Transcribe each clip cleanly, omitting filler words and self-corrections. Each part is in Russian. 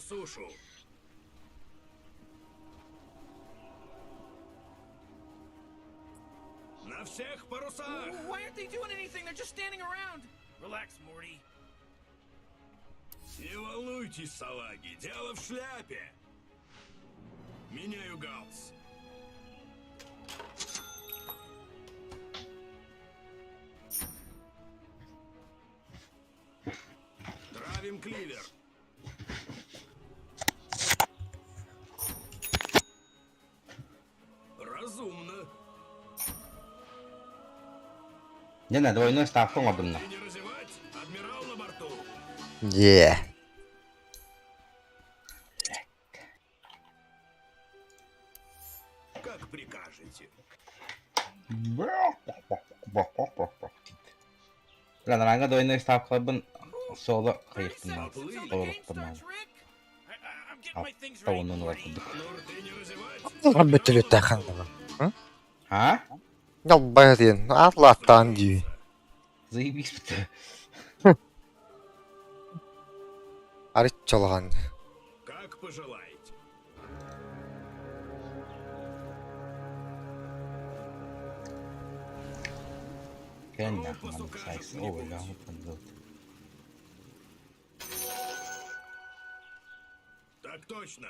сушу. На всех парусах! Why aren't they doing anything? They're just standing around. Relax, Morty. Не волнуйтесь, салаги, дело в шляпе. Меняю галс. Травим кливер. Разумно. Yana двойной ставка модумна. И не разевать, адмирал на борту. Е. Как прикажете. Lan двойной ставкаларбын соло 30 кайыктын seconds until the game толуктурман. starts, Rick. I'm getting my things ready. Тавунун вакыдык. Нур, ты не разевать. Габбетүлү тахандага. А? Ялбай ден. Атлаттан ди. Заебись бите. Арит чалган. Как пожелаете. Ken нахман сайс. Ой, да, вот. Так точно.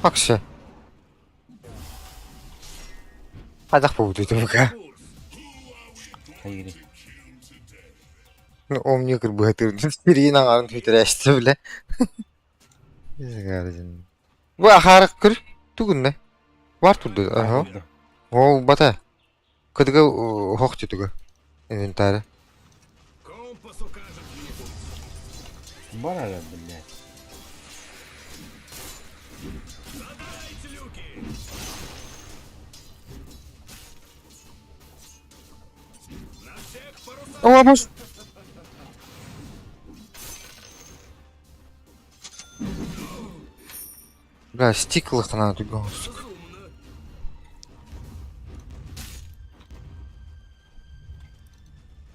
Акше. Адах поводу туга. Курс. Хайри. Ну, омни кырбыгатыр. Сирина арын төтөрәште биле. Изгәрдин. Бу ахарык кыр. Тугунне. Бар турды. Ага. О, бата. Кыдыга хохчу туга. Инвентарь. Компас укажет мне путь. Барага, блядь. Задайте люки. На всех парусах. О, баш. Бля, стиклах надо туга. Разумно.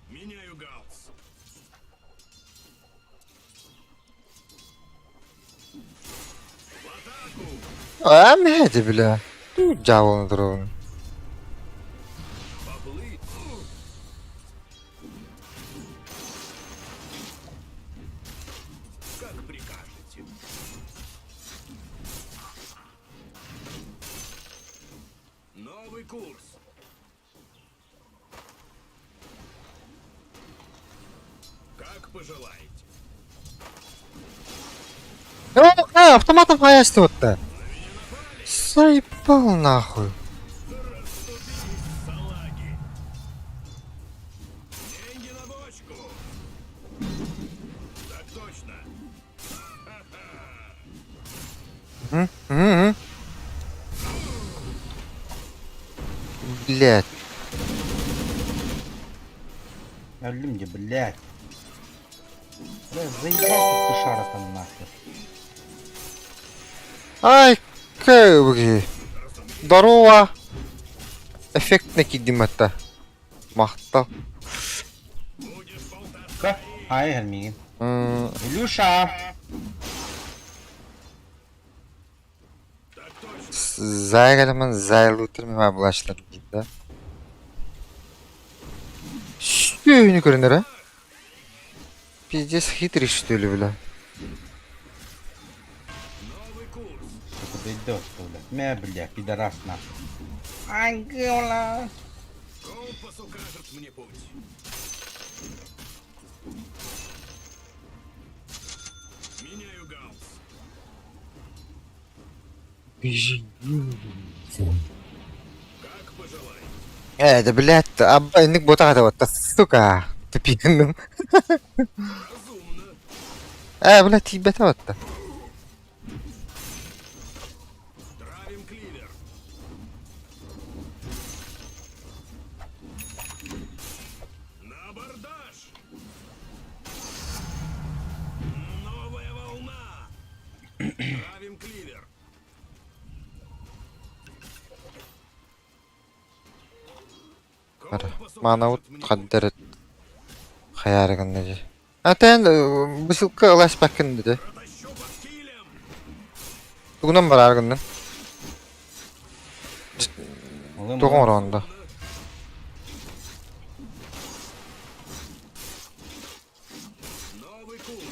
Меняю галс. В атаку. Мәді, бля. Жауыны дұрауын. Поплыть. Как прикажете. Новый курс. Как пожелаете. Автоматом хаясты отта. Заебал нахуй. Салаги. Деньги на бочку. Так точно. Блядь. Öldüm de, блядь. Бля, заебал ты шара там нахер. Ай, кәуге. Здорово. Эффектный кидиматта. Мақтал. Будешь болтаться. Ка? Ай, Гермигин. Илюша! Так точно. Зайгалымын зайлутырмыма булашлар дейді. Шүйіні көрінер, а? Пиздец хитрый, что ли, бля. Новый курс. Что ты идёшь, блядь? Мя, блядь, пидорас нахуй. Ангела! Компас укажет мне путь. Меняю галс. Как пожелаете. Да, блядь, абайник ботага вот, сука. Тупиканным. Разумно. Блядь, тебя-то вот-то. Травим кливер. На абордаж. Новая волна. Травим кливер. Мана вот хаддерет хаярыгын неже. Атен бысылка ылас бакын dedi. Протащу под килем. Тугунан бар аргындан. Oğlum, Тугун оронда. Новый курс.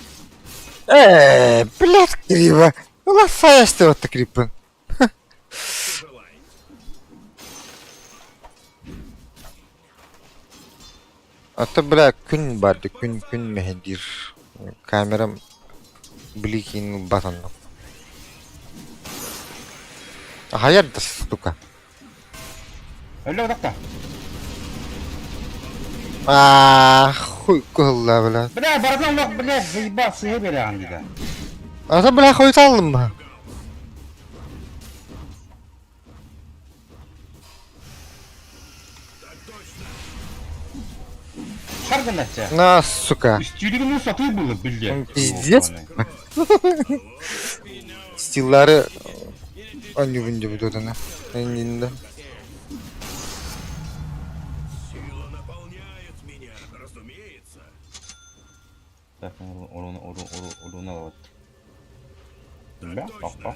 Блядь, криво. Ылас саясты отты криппен. Пожелай. Ата бля күн барды, күн мехдир. Камерам бликин батан. Hayır da stuka. öyle odakta. Хуй колла бля. Bля, barazan bak bля, заебался я бля андида. Ата бля koyut aldım mı? Şarkın atça. На, сука. Üstülüğünün satı было, bля. Пиздец. Стиллары они вынде будут она. Нинда. Сила наполняет меня, разумеется. Так, орunu alalım. Bля, пап. А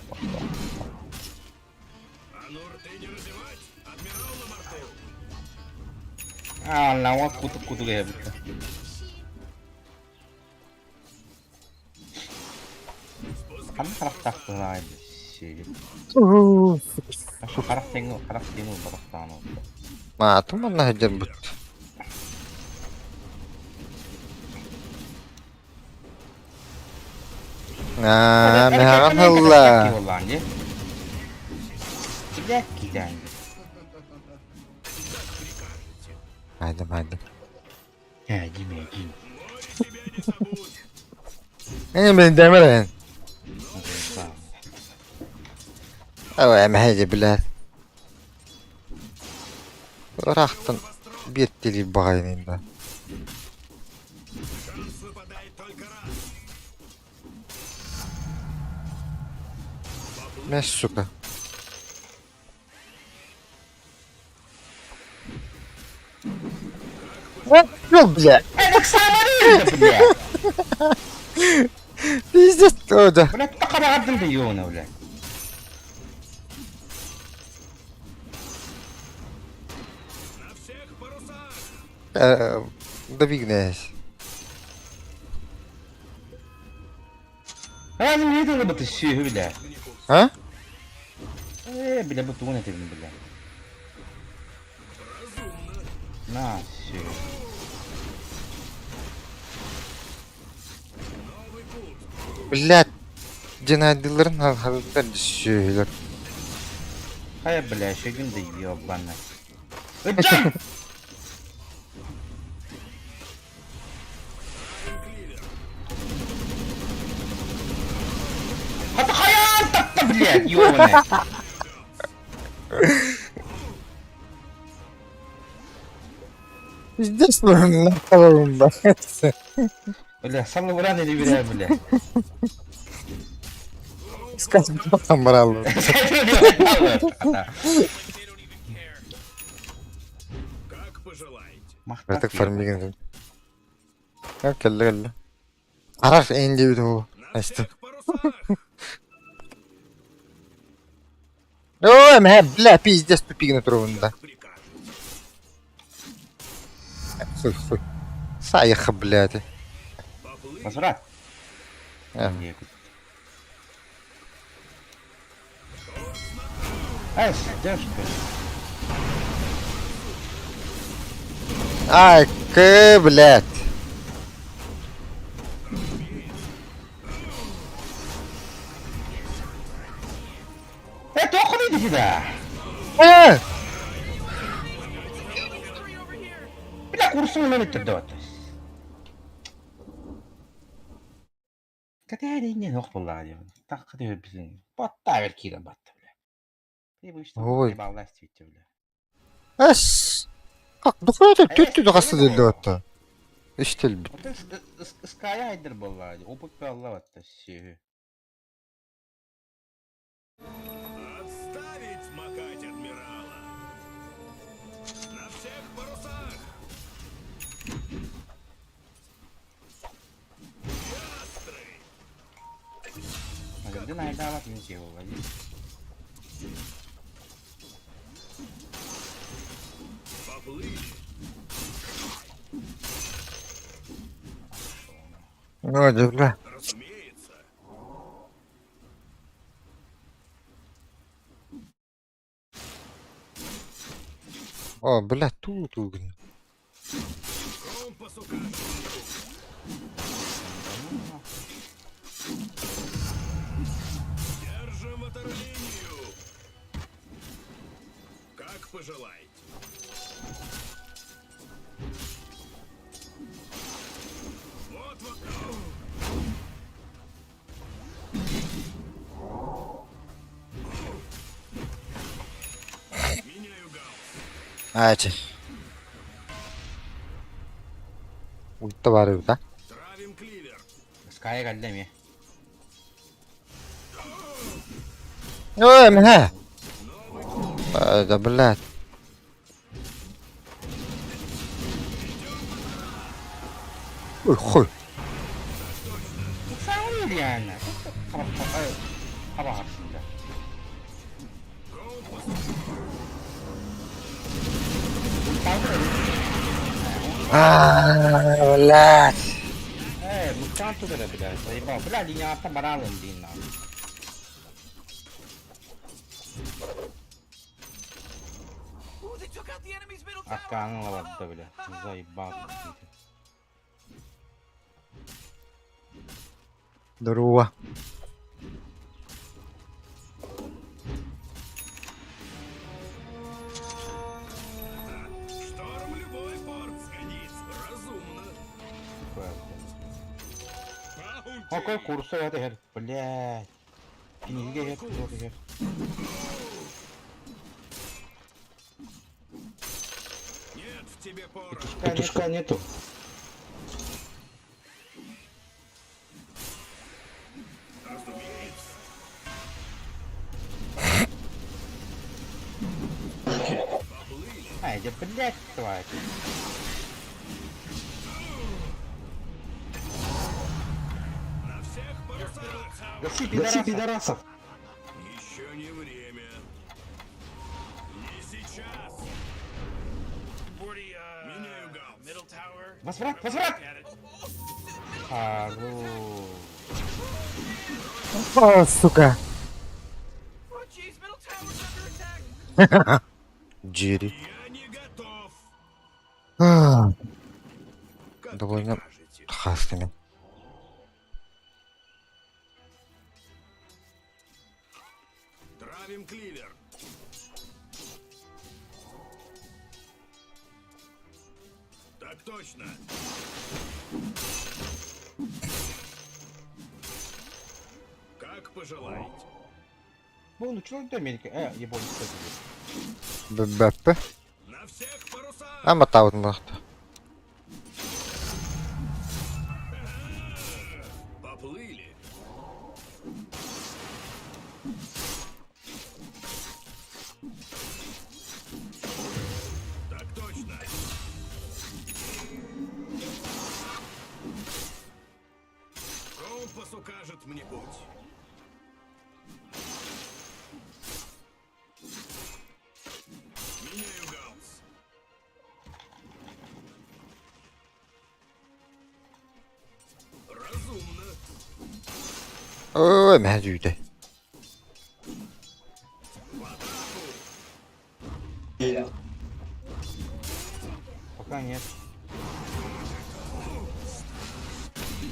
ну рты не разевать, адмирал Ламартел. Allah o kutu ya bitti. Kan karak taktı aynı şey. Şu karak tengil baraktan oldu. ما أتمنى هجربت. Mehan Allah. Vallahi. Gidek giden. Haydi. He gime. Ben demeyin. Evet, hadi bilet. Bıraktın bir dili bağlayayım da. Шанс выпадает только раз. Ne suka. Yok bile. Bля. Pizdet o da. Bля, так радым да ёна, бля. На всех парусах. Добігнеш. Lazım neydi bu batı şey bля. А? Bля, bu tuğun etelim bля. На, şey. Блядь. Cenadilerin hazırda düşüyorlar. Hay bля, şey gün de yiyor bana. Öpeceğim. Hadi hayal taktı bля, ёна. Здесь на втором бахаться. Bля, salla vuran eli bля, bля. Сказать, кто там брал. They don't even care. Как пожелаете. Это фармиген. Как келли. Араш энди бит о. На Астын. всех парусах. Ой, мэ, бля, пиздец тупик турунда. Прикажете. Фу. Саяха, блядь. Поплыть. Возврат. Ай, девушка. Ай, блядь. Это охуенно сюда. Бля, курсом на это дот. Катери не ног буллади. Так катери bizim. Batta verkiyle battı bile. Bir bu işte Oy. bağlaş tweet'e bile. Ас. Как духуете тüttü духасы делdi hatta. İşte bir. Вот Ская айдер буллади. Опыт Allah battı şey. Отставить макать адмирала. На всех парусах. найдавать ничего, возьми. Поплыли. О, да, бля. Разумеется. О, бля, тут. Компас укажет. Держим ватерлинию. Как пожелаете. Вот. Меняю гаусс. Аче. Ульта бар еді, да? Травим кливер. Скай кәлдеме. Ой, міне. Да, блядь. Ой, хуй. Сам реально. Хаба қарсында. Блядь. Мутан туда, блядь, заебал. Блядь, я там баран блин, нахуй. Ooh, they took out the enemy's middle tower. Отканула вода, блядь. Заебал. Здорово. Шторм любой порт сгодится. Разумно. Какой курс это, хер? Блядь. Нигде хер, кто-то хер. Нет в тебе пора. Петушка нету. Разумеется. Поплыли. Ай, да блядь, тварь. На всех парусах. Гаси пидорасов. Еще не время. Не сейчас. Morty, Меняю гаусс. middle tower. Возврат. At it. Хорош. О, сука. Oh, jeez, middle tower's under attack. Джерри. Я не готов. Как Довольно прикажете. хастами. Травим кливер. Так точно. Как пожелаете. Ну, что это Америка? Ебать, что это? ББП. На всех парусах. А матаут махта. Поплыли. Так точно. Компас укажет мне путь. Меняю гаусс. Разумно. Ой, мен жүйді. Пока нет.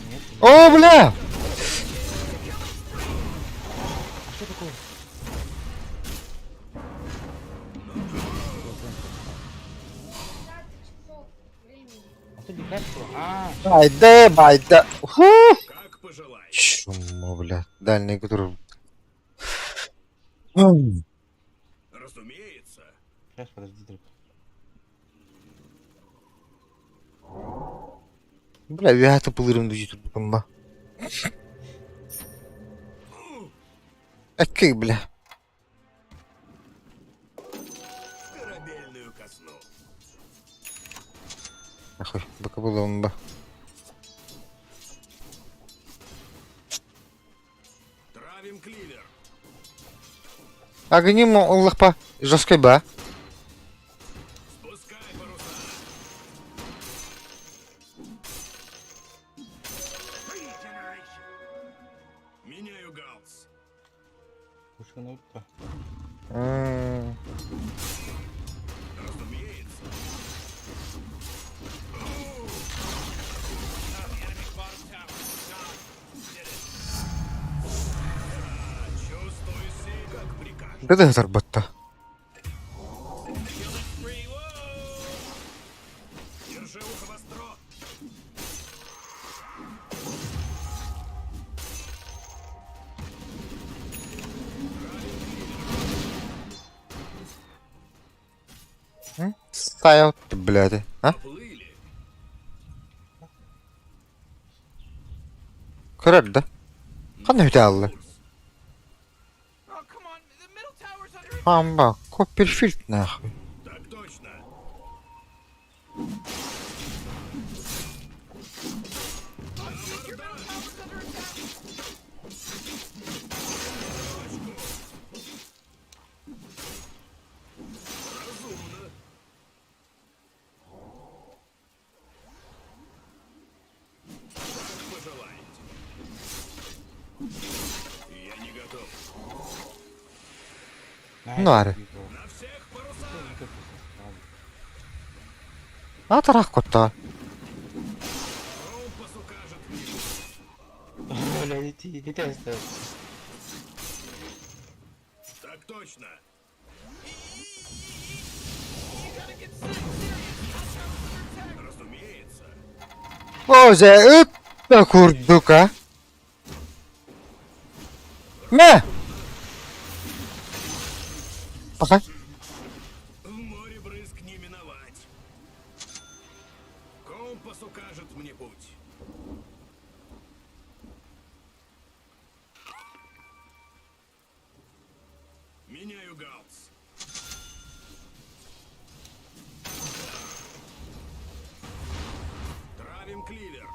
Нет. О, бля! Что такое? А ты не капсула? Байда. Фу! Как пожелаете. Чума, бля. Дальний, который... Разумеется. Сейчас, подожди, друг. Бля, вята пылырымды жетіп бұтым ба. Әккей, бля. В корабельную казну. Ахой, бака бұлым ба. Травим кливер. Огнем уллахпа. Жесткой ба. Спускай паруса. Меняю галс. Пушка на ультра. Разумеется. Чувствую себя как прикажешь. Да да зарбатта. Держи ухо востро. Стоял ты, блядь. А? Плыли. Көрәді да? Қандай өте алды? Oh, come on. The middle tower's under attack. Амба, Копперфильд нахуй. Так точно. Your middle tower's under attack. Разумно. Как пожелаете. Я не готов. Ну, аре. На всех парусах. Атарақ қотта. Компас укажет мне. Бля, лети, оставь. Так точно. You gotta get serious. Разумеется. Озе, үтті күрдік, а? Ме? Пақай. В море брызг не миновать. Компас укажет мне путь. Меняю галс. Травим кливер.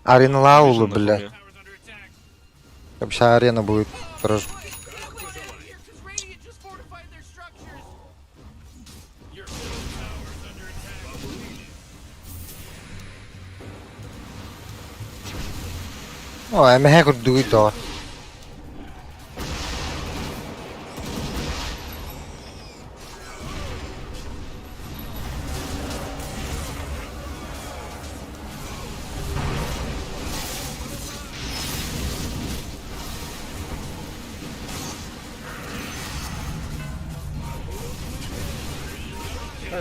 Арена Лаулу, блядь. Tower's under attack. Вообще арена будет. Хорошо. Get away out of here, 'cause Radiant just fortified their structures. Your middle tower's under attack. О, эмэхэ күрдік үйді.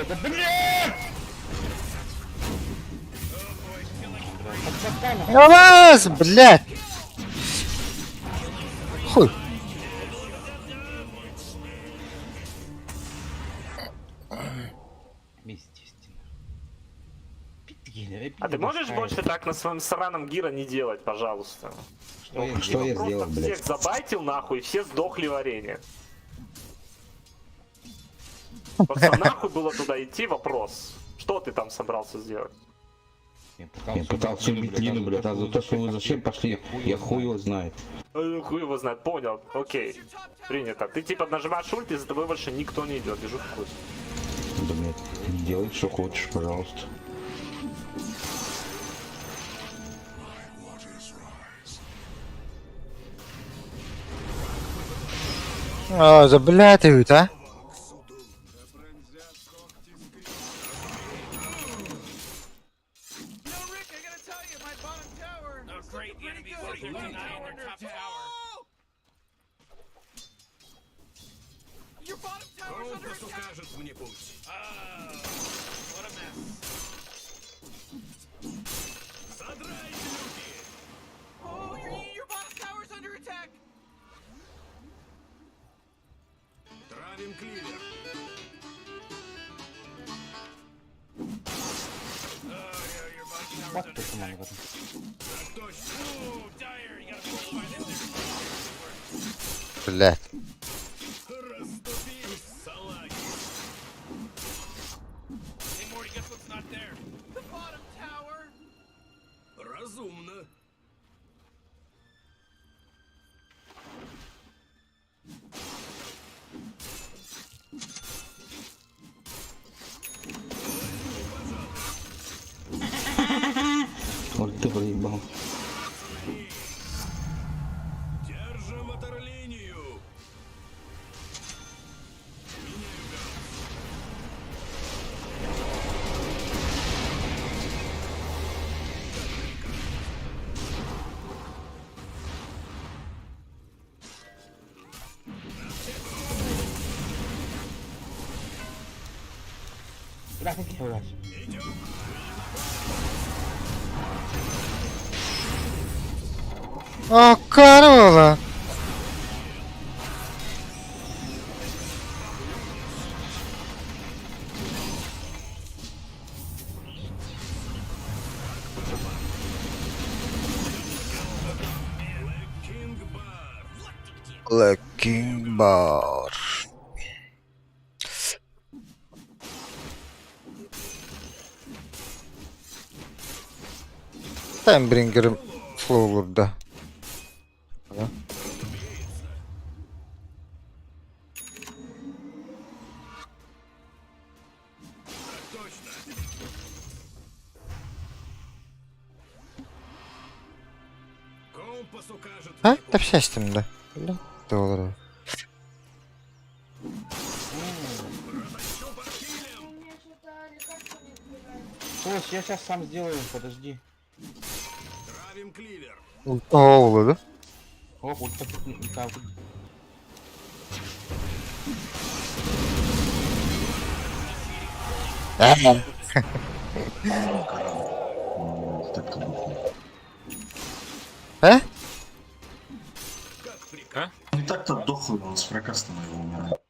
Да блядь! Аваз, блядь! Хуй. Естественно. Пидгель, А ты можешь больше так на своем сраном Гира не делать, пожалуйста? Что я Просто сделал, блядь? всех забайтил нахуй, и все сдохли в арене. Просто нахуй было туда идти, вопрос. Что ты там собрался сделать? Я пытался убить Лину, блядь, а за то, что вы зачем пошли, я хуй его знает. Хуй его знает, понял, окей. Принято. Ты типа нажимаешь ульт, и за тобой больше никто не идет, держу вкус. Да, блядь, делай, что хочешь, пожалуйста. О, за блядь үйт, а? You know, Rick, I gotta tell you, my bottom tower. Oh, great. The enemy's like your bottom tower under attack. Your bottom tower's under Компас attack. укажет мне путь. What a mess. Задрайте люки. Oh, your bottom tower's under attack. Травим кливер. Your bottom tower's Вот under ты сама attack. в этом. Так точно. Oh, dire. You gotta fortify them there. Блядь. Расступись, салаги. Hey, Morty, guess what's not there? The bottom tower. Разумно. он. Держим ватерлинию. Бля, какие блядь. А, Карола! Кинг бар. Блэкинг бар. Таймбрингер Флоулурда. Да. Точно. Компас укажет. А? Да вся стим, да. Бля, $. Слушай, я сейчас сам сделаю, подожди. Травим кливер. Оулы, да? О, ульта там. Ага. А? Не так-то дохлый, он с фракастом его умирает.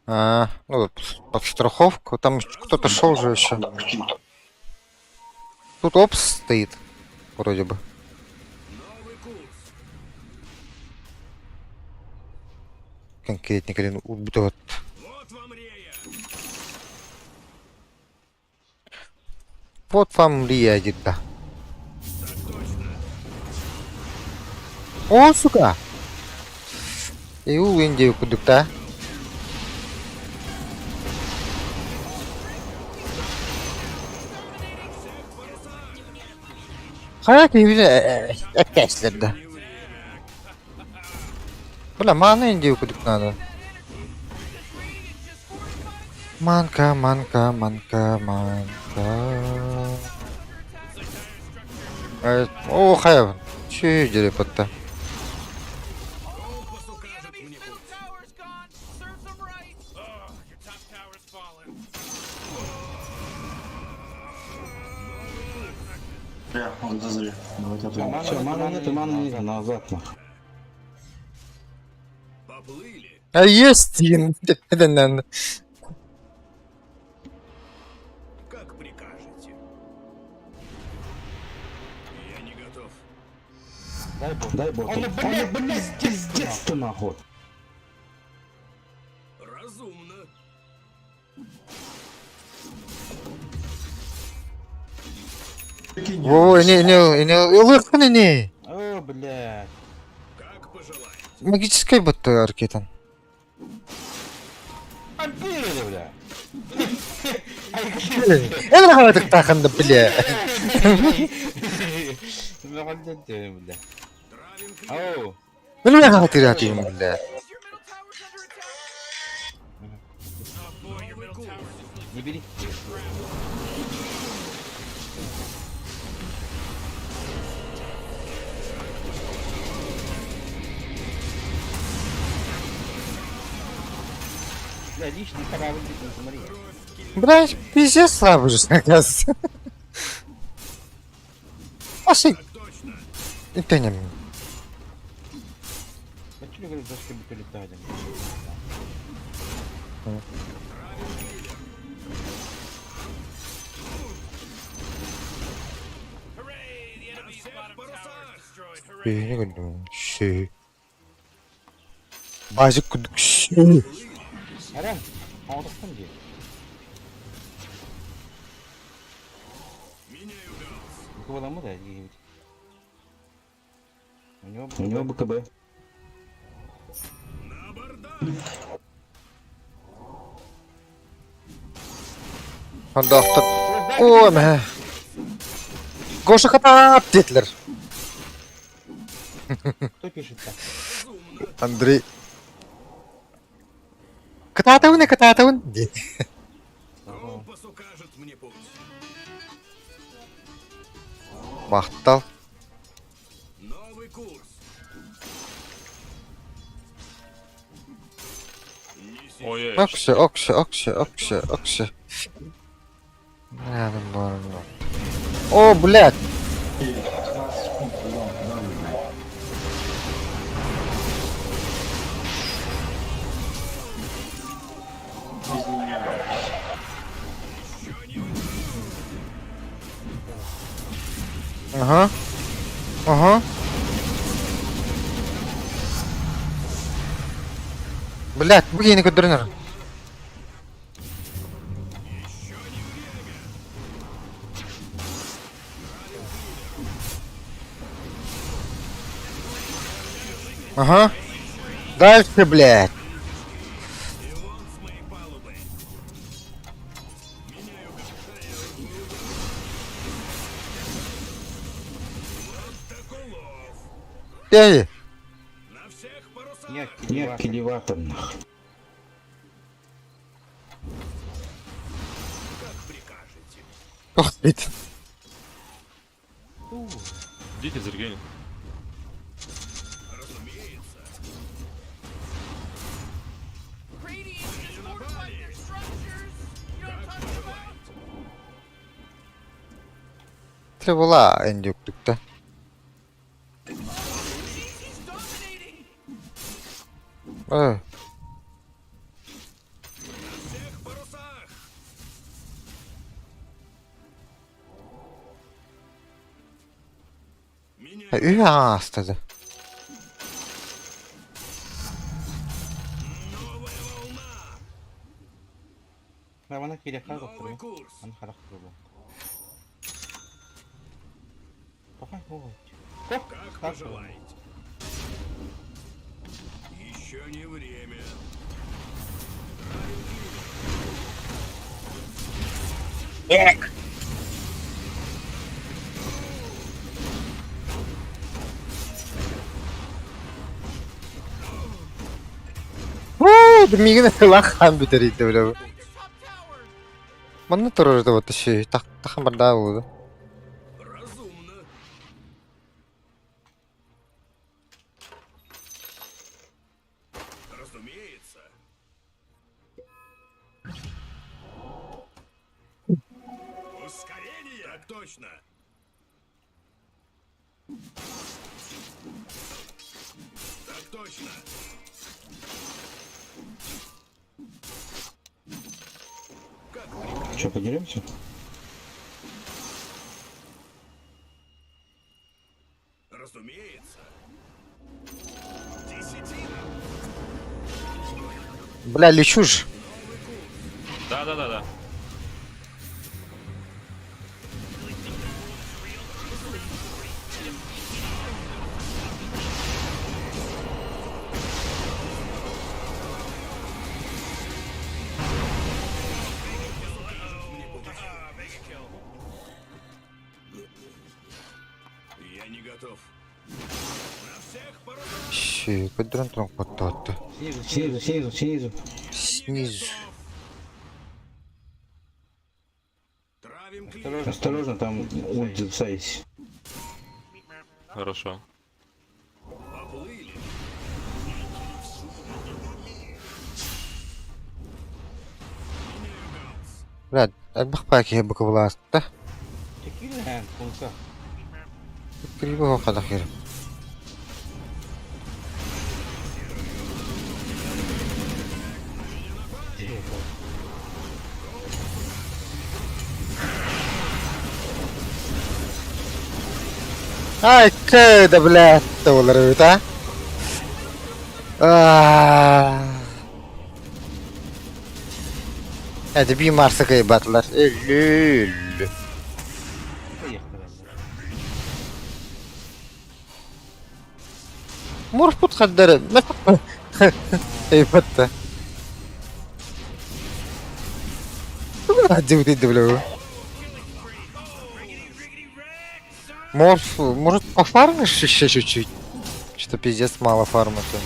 А, ну вот, под страховку. Там кто-то шел же еще. Тут опс стоит. Вроде бы. Новый курс. Конкретник один убьет. Вот вам Рея. Вот вам едет, да. Так точно. О, сука! И у Индию куда-то. Как не видно? Опять да. Бля, мана Индию куда надо. Манка, манка, манка, манка. О, хай. Че дерепа-то? Компас укажет Enemy's мне middle путь. tower's gone. Serves them right. Oh, your top tower's fallen. Бля, он дозрел. Давайте отойдем. Все, мана нет, назад нахуй. Поплыли. А есть один. Это надо. Как прикажете. Я не готов. Дай бог. Он, блядь, пиздец ты нахуй. Разумно. Прикинь, О, не. О, блядь. Как пожелаете. Магическая бота аркетан. Побили, блядь. Это нахуй так таханда, бля. Заходите, блядь. Травим кливер. Оу. Ну я как терять им, бля. Is your middle tower's under attack? Oh boy, your middle tower just looks Не бери. Бля, лишний корабль, смотри. Блять, пиздец слабый же, оказывается. Пошли. Точно. И тянем. А что говорит, за что бы летать? hooray! The enemy's bottom tower is destroyed. Hooray! Beni gördüm. Şey. Bazı kuduk şey. Арян, а он там где? Меняю галс. У кого там это? У него БКБ. На бордах. Anda hafta. O me. Koşa katap dediler. Кто пишет так? Андрей. Кататауны, кататаун. Компас укажет мне путь. Мақтал. Новый курс. Неси Ой, Окши, окши, окши, окши, окши. Рядом барно. О, блядь. Ага. Ага. Блядь, бугейник өдірінір. Ага. Дальше, блядь. с моей палубы. Меняю Вот так улов. Эй. На всех парусах. Нет, килеватор нахуй. Как прикажете. Ох, блядь. Идите в Зергене. Разумеется. Radiant just fortified their structures. You know what I'm talking about? Треба була ендюк тут-то. Jeez, he's dominating. На всех парусах. Меняю Үй астады. новая волна. Ravana kile harap Новый duruyor. курс. Bana harap duruyor. Давай, ой. Коп, Как так пожелаете. Еще не время. Ууу, дымигіні лахан бітерейді, бля. Back your top tower. Мұны тұрыр да вот еще. Таққан бір да болды. Разумно. Разумеется. Ускорение. Так точно. Так точно. Как прикажете. Что, подеремся? Разумеется. Десятина. Бля, лечу ж. Да. Я не готов. На всех парусах. Ще, кудрон трон пототы. Снизу. Снизу. Травим клей. Осторожно, там ульт записались. Хорошо. Поплыли. Блядь, бақпаки я бықы бұласты да. Текила, пункта. Крибі оқада хер. Ай, кайда, блядь, олар өт, а? Hadi bir Mars'a kaybattılar. Ölül. Поехали. Морфут хаддары. Eybatta. Hadi bu bля. Морф, может, пофармишь еще чуть-чуть? Что-то пиздец мало фарма-то.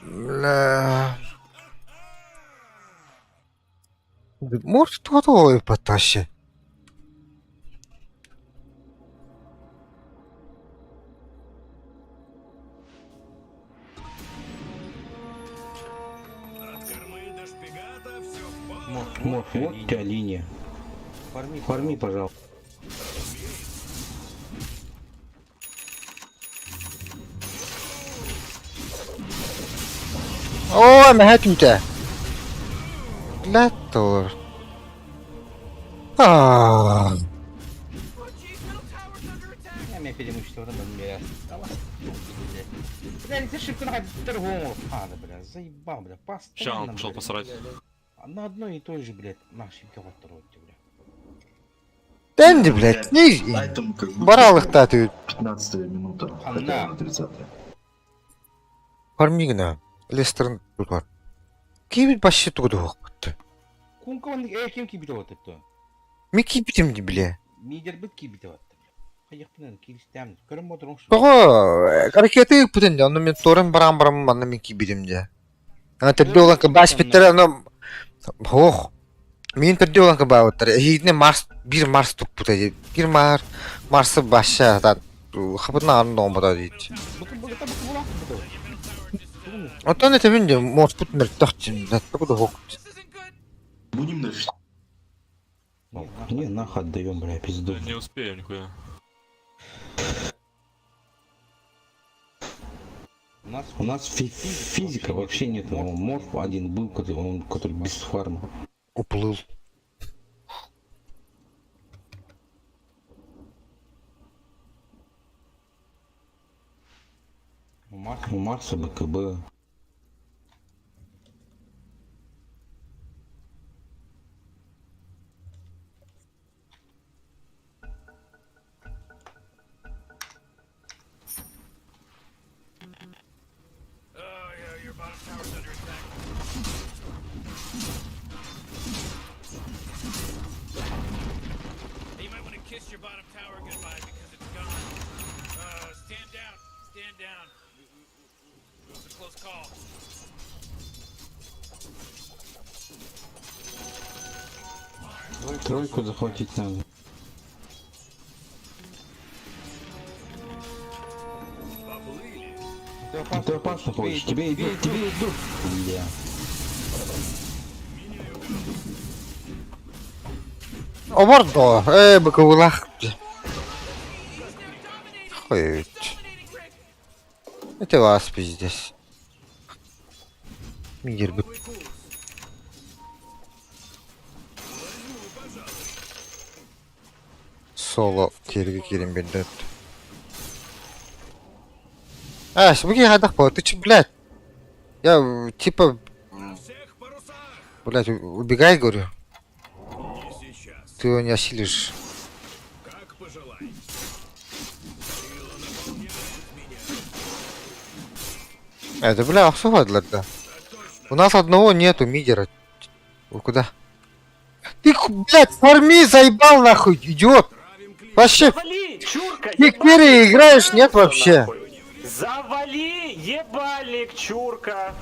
Бля. Может, кто-то потащит. От кормы до шпигата все в пол. Морф, вот у тебя линия. Фарми, пожалуйста. О, мягкенько. Для того. Oh, jeez, middle tower's under attack. Я меня преимущество на бля. Бля, ты ошибка на торгового фана, бля. Заебал, бля. Ща он Постоянно, пошел бля. посрать. На одной и той же, блядь, ошибка во второй, бля. Дэнди, блядь, не... Айтем как будто Барал их татуют. 15 минута, Анда. хотя на 30. Фармигна. Лестерн тут var. Кибит по счету дохутту. Кункаван ким кибит отыпты? Ми кибитим бля. Мидер бит кибит отты, бля. Каяктан кибистем. Көрүм отыруң шу. Того каракеты путин да, мен торын барам аны мен кибитим да. Ана тердёлан ка баш биттер аны хох. Мен тердёлан ка бааттыр. Хидне марс бир марс тук путайды. Бир марсы баша да. Хабына аны номбада дейт. Бутун булата булак бутун. Отон это винде может пут мертахчин да такой хок. This isn't good. Будем дальше. Не, нахуй отдаем, бля, пизду. Не успею нихуя. У нас физика вообще нет. Морф один был, который без фарма. Уплыл. У Марса БКБ. Oh, yeah, your bottom tower's under attack. You might want to kiss your bottom tower goodbye because it's gone. Stand down. Stand down. It was a close call. Тройку захватить надо. Ты опасно ходишь, тебе идут. Бля. Обордо, быкулах. Хуй. Это вас пиздец. Мигер бы. Соло керем бендет. А, смотри, гадах по, ты че, блядь? Я, типа, На всех парусах. блядь, убегай, говорю. Не сейчас. Ты его не осилишь. Как пожелаете. Сила наполняет меня. Это, бля, все да. Так точно. У нас одного нету мидера. Вы куда? Ты, блядь, фарми, заебал нахуй, идиот. Правим клин. Вообще, Завали, чурка! ты в мире играешь, нет вообще. Нахуй. Завали, ебальник, чурка!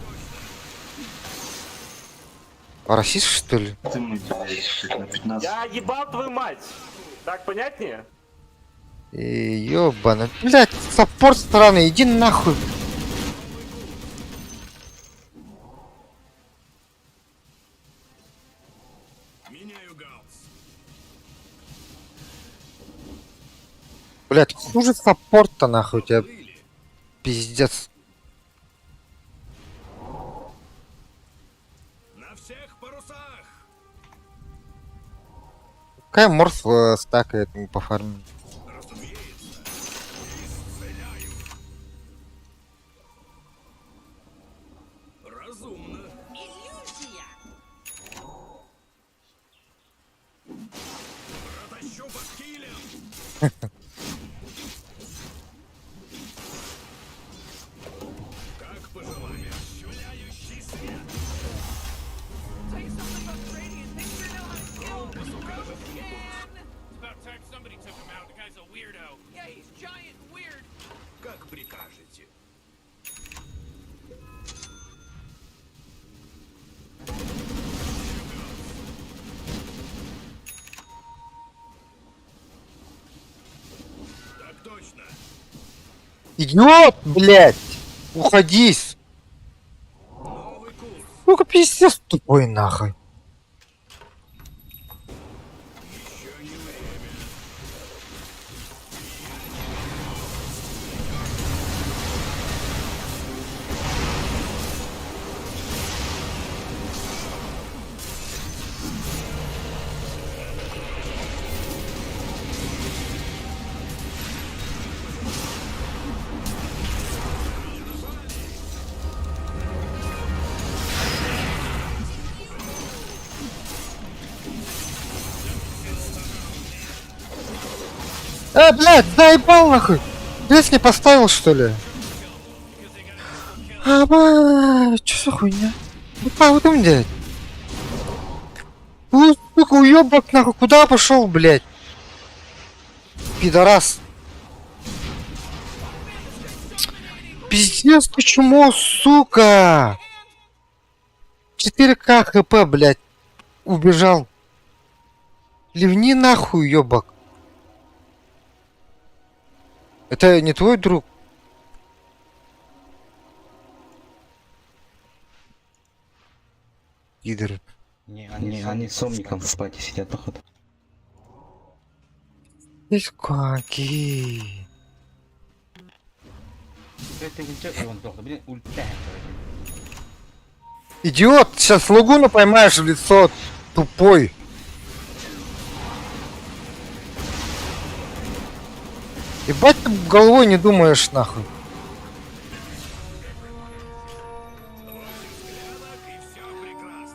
А расист, что ли? Ты мы на 15. Я ебал твою мать! Так понятнее? Ёбана. Блядь, саппорт страны, иди нахуй. Меняю гаусс. Блядь, хуже саппорта нахуй у тебя. Пиздец. На всех парусах. Какая морф стакает по фарме? Разумеется. Исцеляю. Разумно. Протащу под килем. Как пожелаешь. Швыляющий свет. Tell you something about the Radiant. They sure know how to kill. It's about time somebody took him out. The guy's прикажете. Так точно. Идиот, блядь! Уходись! Новый курс. Сука, пиздец тупой нахуй. Еще не время. Блядь, заебал нахуй! Лес не поставил, что ли? Чё за хуйня? Ну как там делать? Сука, уёбок нахуй, куда пошел, блядь? Пидорас. Пиздец, почему, сука? 4К хп, блядь. Убежал. Ливни нахуй, ёбок. Это не твой друг? Идеры. Они с Омником в пати сидят, походу. Здесь какие? Это ультя, он сдох, блин, ультя. Идиот, сейчас лагуну поймаешь в лицо, тупой. Ебать ты головой не думаешь нахуй.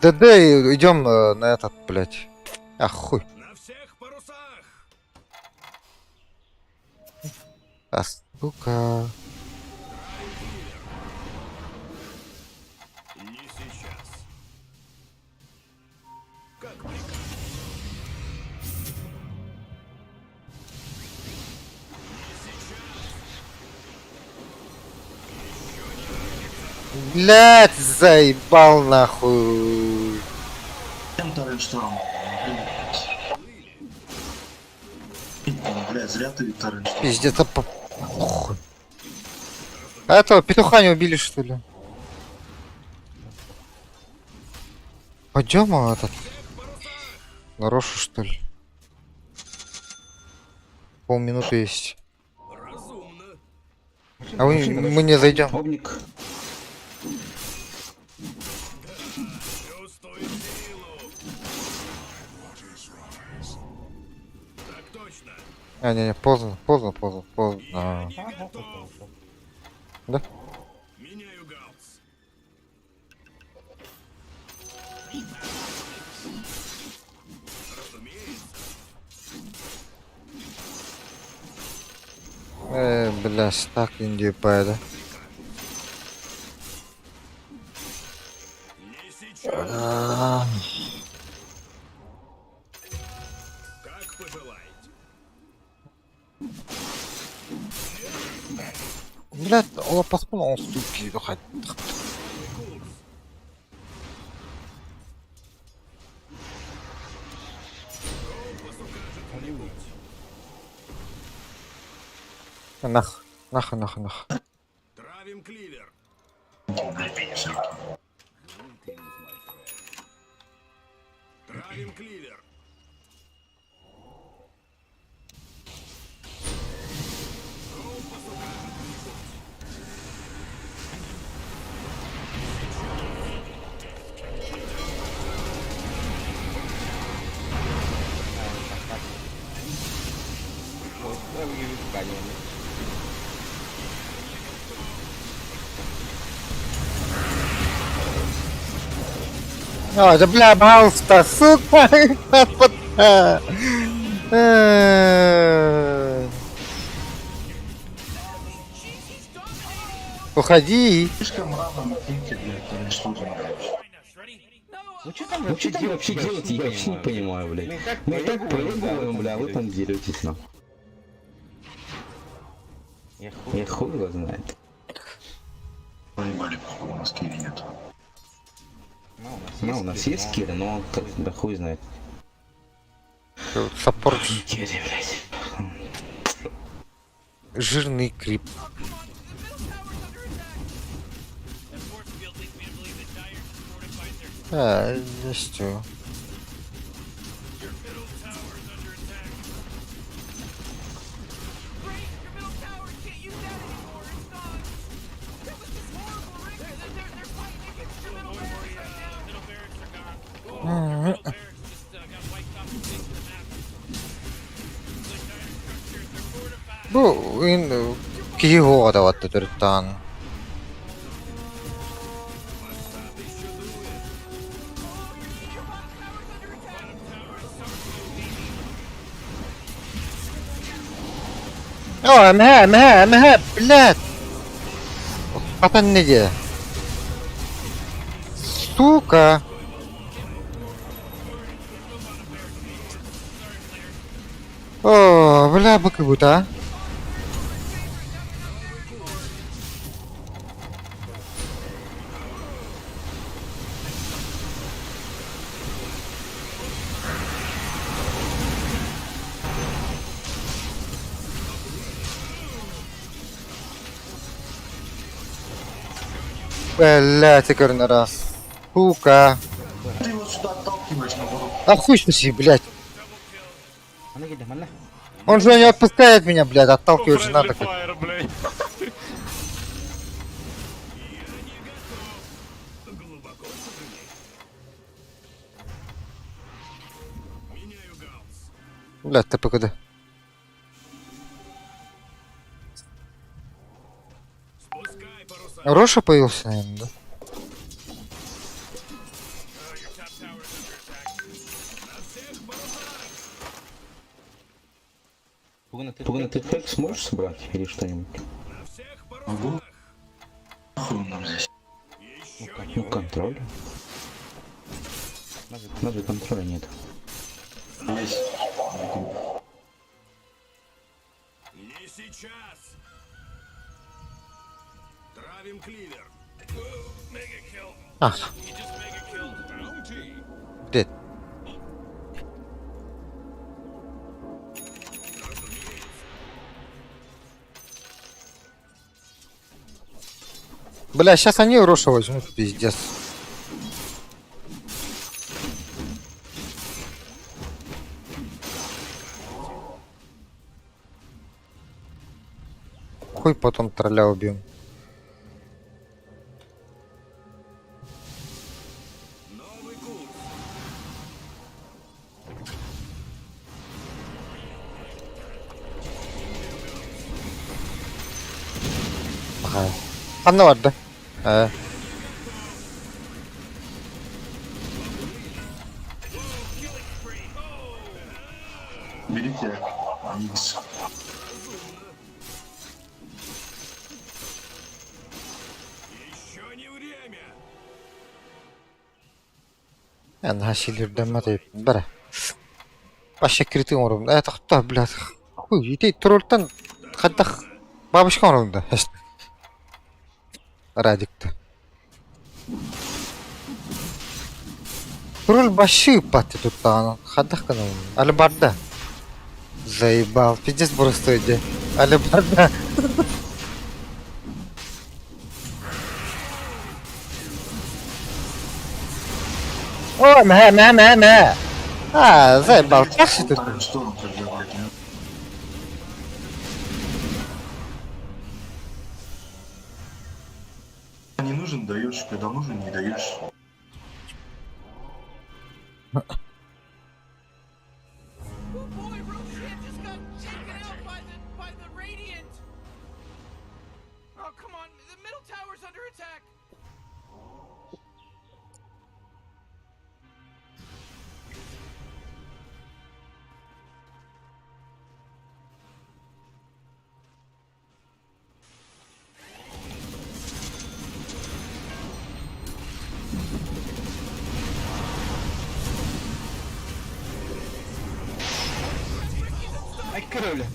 ДД, идем на этот, блядь. Ах, хуй. На всех парусах. А, сука. Не сейчас. Как прикажете. Блядь, заебал нахуй. Чем вторым шторм? Блядь, зря ты вторым шторм. Пиздец, а похуй. А этого петуха не убили, что ли? Пойдем, а этот. На Рошу, что ли? Полминуты есть. Разумно. А мы не зайдем. Омник. Чувствую силу. Так точно. Не, поздно. Да? Меняю гаусс. Разумеется. Бля, стак Индии да? Не сейчас. Как пожелаете. Блядь, он поспал, он ступи, хоть. Нах. Травим кливер. Травим кливер. Да бля, Баус-то, сука! Уходи! Слишком рано на пункте, блядь, вторым штурмом. Ну что там вообще делать, я вообще не понимаю, блядь. Мы и так проебываем, бля, вы там деретесь, нахуй. Я хуй его знает. Проебали, походу, у нас кири нет. Ну, у нас есть Кира, но как да хуй знает. Саппорт Кири, блядь. жирный крип. Oh, come on, the middle tower's under attack. That force field leads me to believe that Dire just fortified their. Есть. Your middle tower's under attack. Great, your middle tower can't use that anymore. It's gone. It was this horrible ring. They're fighting against your middle barracks right now. Middle barracks are gone. Your middle barracks just got wiped off the face of the map. The Dire structures, they're fortified. Bu Киего дават тутан. О, мэ, блядь. Патан неге. Сука. О, бля, бакабута. Блядь, игорный раз. Сука. Ты его сюда отталкиваешь, наоборот. А хуй спаси, блядь. Mana kita mana? Он же не отпускает меня, блядь, отталкивает же надо. как. Fire, блядь. Глубоко сожалею. Меняю гаусс. Блядь, ты погоди. Спускай паруса. Роша появился, наверное, да? Your top tower's under attack. На всех парусах. Пугана, ты хэк сможешь собрать или что-нибудь? На всех Могу. парусах. Нахуй он нам здесь. Еще не Ну, контроль. Даже контроля нет. Есть. Могу. Не сейчас. Травим кливер. Mega kill. А, You just mega killed. Bounty. блядь. Бля, сейчас они Роша возьмут, пиздец. Хуй потом тролля убьем. Новый курс. Ага. Anna vardı. Берите Икс. Еще не время. Yani her şeyleri demedi. Bere. Başka kritik umarım. Evet, hatta блядь. Хуй, иди троллтан хадах бабушка орунда. Радик-то. Тролль баши пати тут там. Хадах канал. Алибарда. Заебал. Пиздец просто иди. Алибарда. О, мэ. А, заебал. Как же ты? Вторую сторону тогда, блядь, нет. Не нужен, даешь, когда нужен, не даешь. Oh boy, Roshan just got taken out by the Radiant. Oh, come on. The middle tower's under attack. Ay, creo.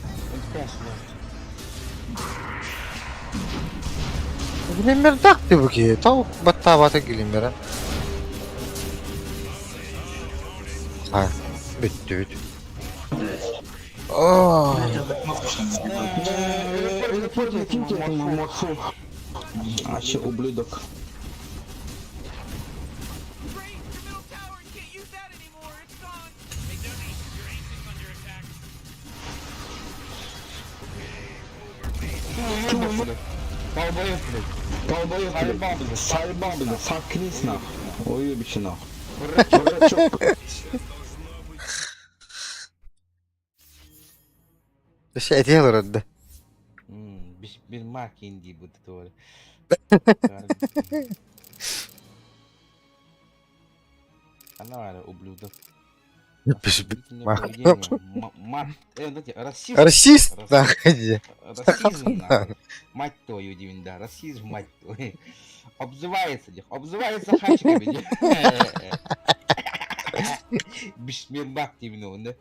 Глиммер дақты бүке, тау батта баты глиммера. А, бітті бүт. Ооо. Репортер, киньте этому морфу. Вообще ублюдок. Great, your middle tower can't use that anymore. It's gone. Hey, Dougie, your ancient's under attack. Долбоёб, блядь. Долбоёб, блядь. Заебал, блядь. Заткнись, нахуй. Уебище, нахуй. Дурачок. Şey diyorlar orada. Bir mark indi bu doğru. Она var ублюдок. Расизм. Расист? Да, ходи. Расизм, нахуй. Мать твою, Дивинда. Расизм, мать твою. Обзывается, обзывается хачиками. Бишмирбак Дивин, да?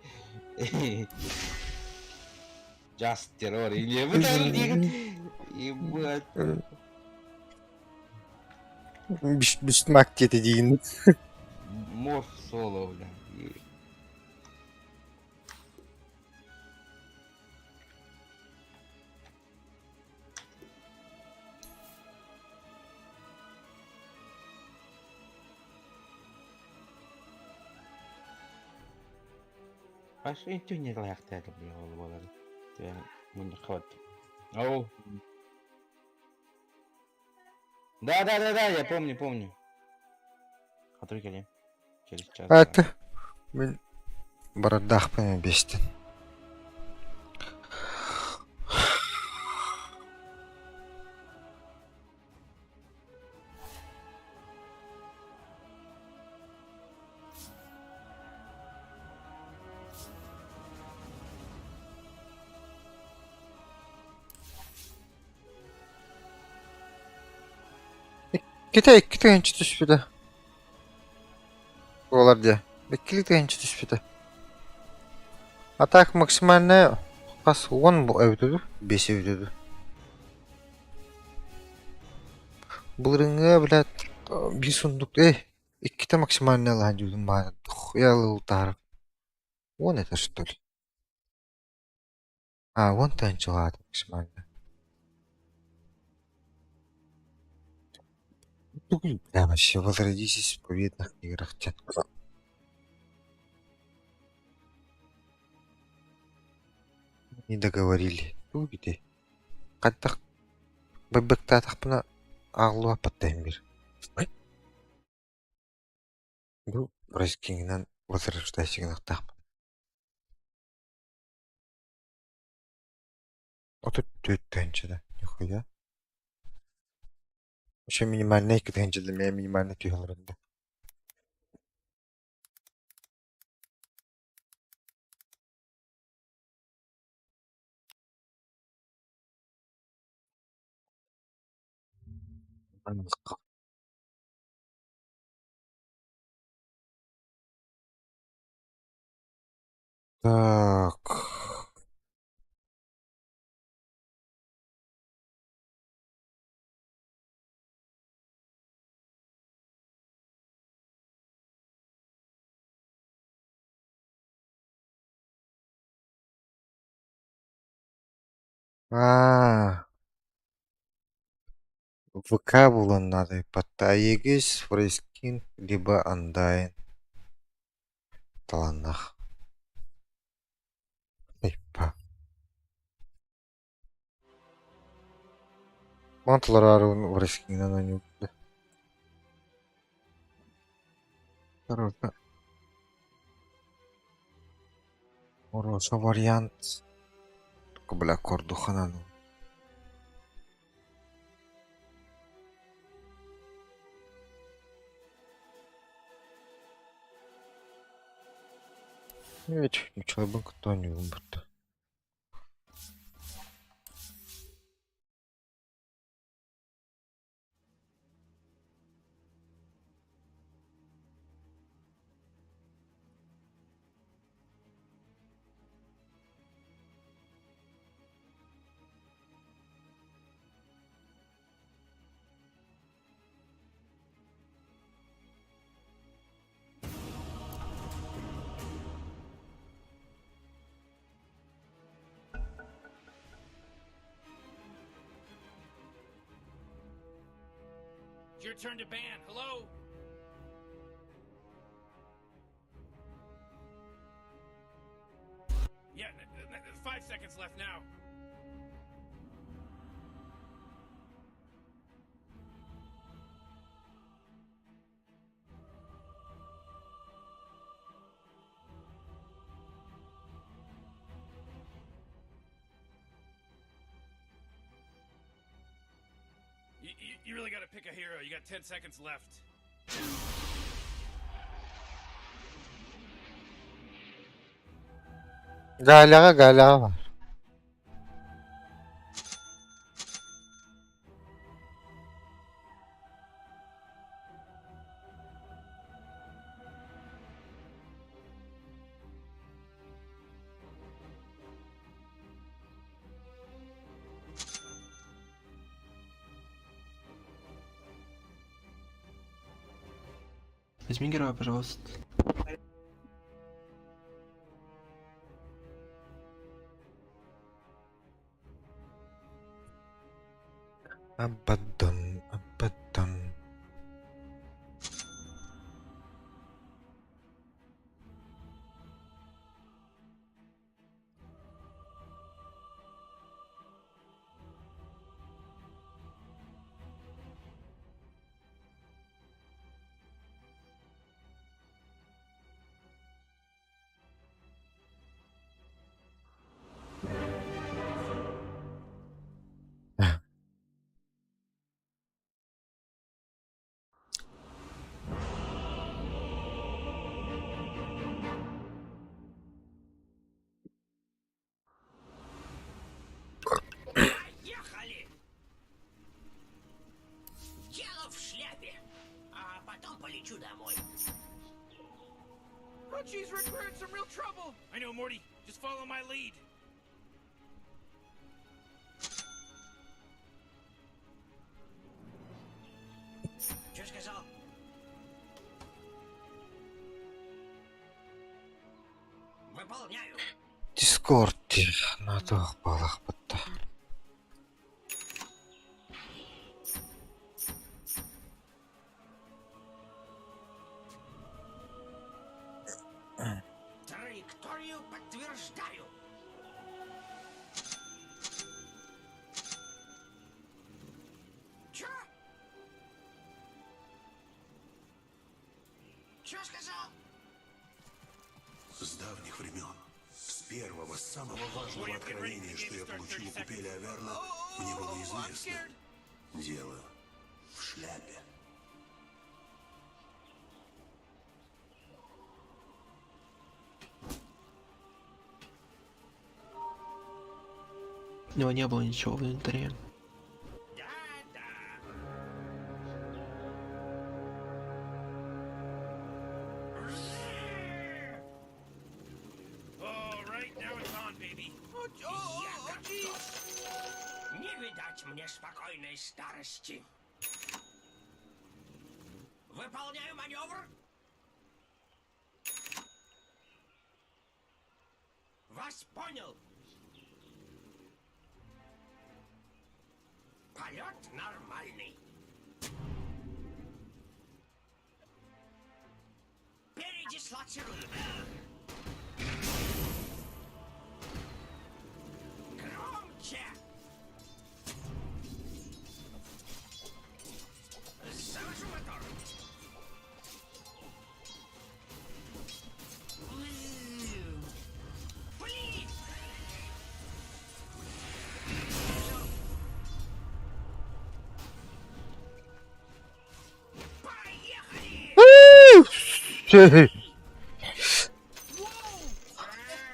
Just террор. Или вы там, ебать. Bişmak dedi deyin. Морф соло, бля. А что это не лягте, это, бля, голова. Я не хватит. Ау. Да, я помню. Отрыкали. Через час. Аты. Мен барадах пен бестен. İki tane düşmedi. Олар де. Беккили тегенче түспеді. Атак максимальный қас 10 бұл әуді, 5 әуді. Бұл рыңға, блядь, bir сундук, ikki максимальный алған жүзім баны. Хуялы ұлтарып. 10 это что ли? 10 тәнчі алады максимальный. Да, вообще, возродитесь в победных играх, тетка. Не договорили. Увиди. Қаттақ бәббекті атақпына ағылуа паттайын бер. Бұл бұрайскеңінен возрождайсыгін ақтақпын. Оты төт тәнчіді. Нихуя. Еще минимальный 2 тәнчіді, мен минимальный түйілерінде. Так. ВК булан надо. Паттайегіз, фрейскин, либо андайн. Таланнах. Айпа. Мантылар аруын фрейскиннен ойнайды. Осторожно. Ороша вариант. Только, бля, кордуханану. Ведь ничего бы кто не выбрал. your turn to ban. Hello? Yeah, 5 seconds left now. You really gotta pick a hero. You got 10 seconds left. Galaga var. Возьми героя, пожалуйста. Абаддон, абаддон. Поехали! Дело в шляпе. А потом полечу домой. Oh, jeez, Rick, we're in some real trouble. I know, Morty. Just follow my lead. Что сказал? Выполняю. Дискордте надох балах бутта. Траекторию подтверждаю. Чё? Чё сказал? С давних времен, с первого, самого важного откровения, что я получил у Купеля Аверна, мне было известно. Дело в шляпе. У него не было ничего в инвентаре. All right, now it's on, baby. Я готов. Не видать мне спокойной старости. Выполняю маневр. Вас понял. Полет нормальный. Передислоцируем. Громче. Завожу мотор. Блин! Поехали! Whoa!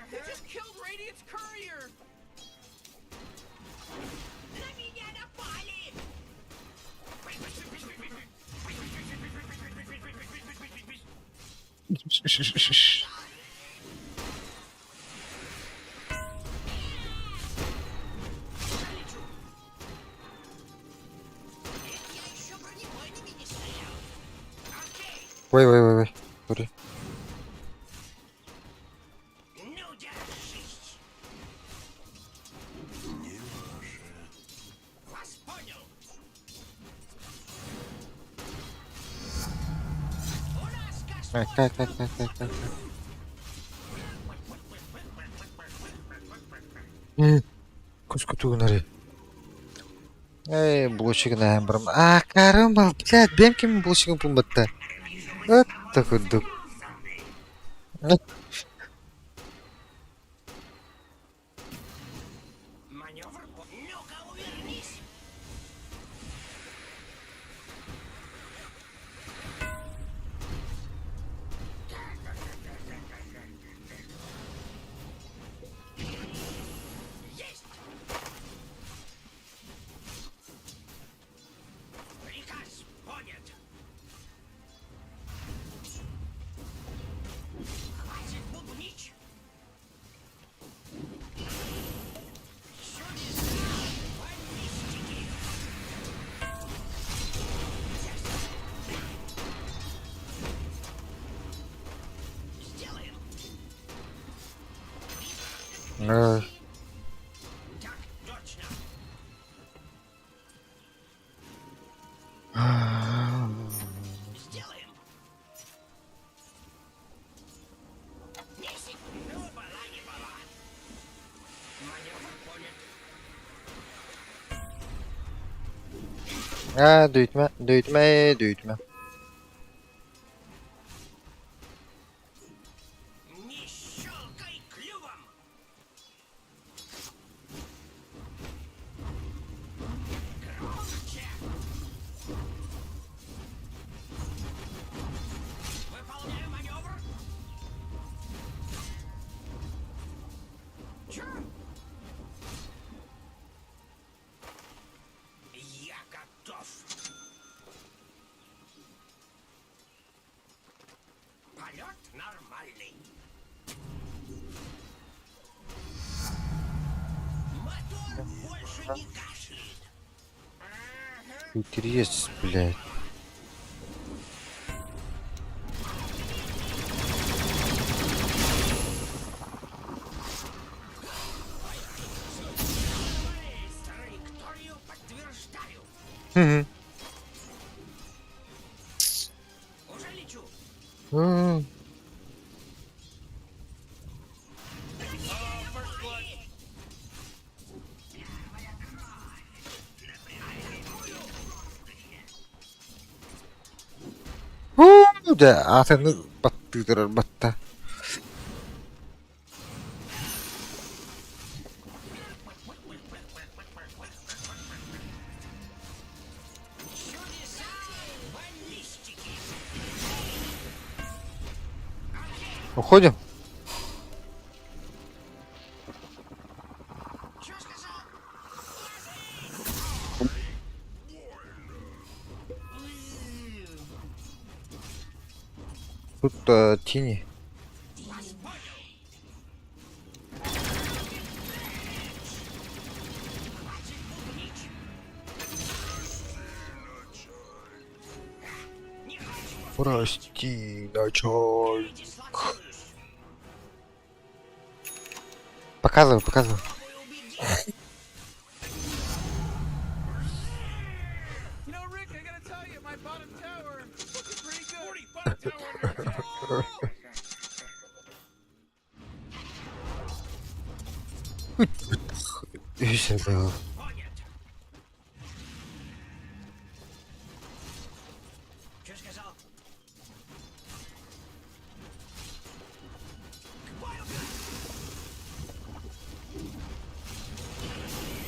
He just killed Radiant's courier. На меня напали! Залечу. Ведь я еще бронебойными не стрелял. Окей, Ой. Сори. ну держись. Не ваше. Вас понял. Как. Кучку тугнари. Эй, булочек на эмбрам. А, карamba, блядь, бемким булочком пумбатта. Вот такой дух. Маневр. Ну-ка, увернись. Есть. Приказ понят. Хватит бубнить. Чудеса баллистики. Сделаем. Так точно. Сделаем. Десять. Ну, была не была. Маневр понят. А, дуйтма. Не щелкай клювом. Громче. Выполняю маневр. Чё? Я готов. Полет нормальный. Мотор больше не кашляет. Ага. Интерес, блядь. Траекторию подтверждаю. Мгм. Уже лечу. М. Да, атаны баттыдырар батта. Чудеса баллистики. Уходим? Чё сказал? Тут тени. Вас понял. Хватит бубнить. Не хочу Прости, начальник. дислоцируюсь. Показывай. You know, Rick, I gotta tell you, my bottom tower looking pretty good. Bottom tower. Понят. Понят. Чё сказал? К бою!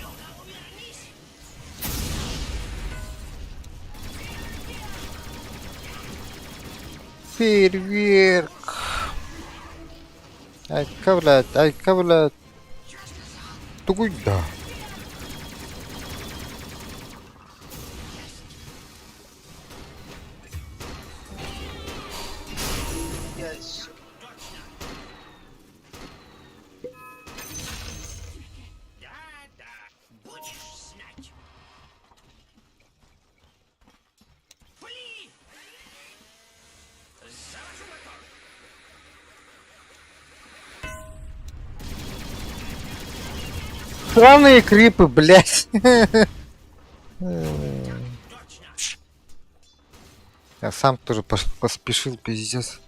Ну-ка, увернись! Фейерверк. Айка, блядь. Чё сказал? Тугуй, да. Точно. Да, будешь знать. Пли! Завожу мотор. Странные крипы, блядь. Точно. Я сам тоже поспешил, пиздец.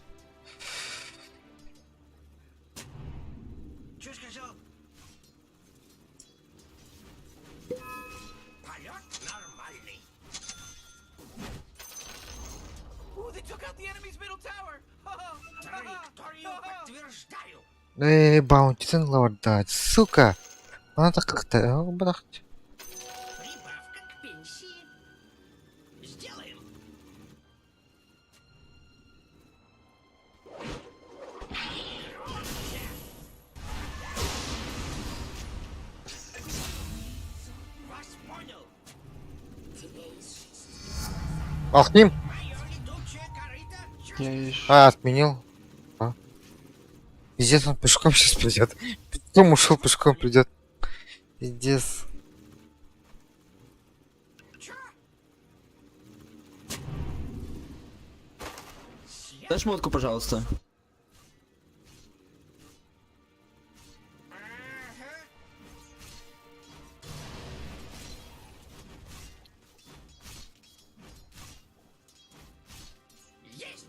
Траекторию подтверждаю. Баунти ценлор дать, сука. Надо как-то... брахать. Прибавка к пенсии. Сделаем. Вас понял. Алхим? Мое летучее корыто. Я ещё... А, отменил. А. Пиздец, он пешком сейчас придет. Потом ушел пешком придет. Пиздец. Дай шмотку, пожалуйста. Есть.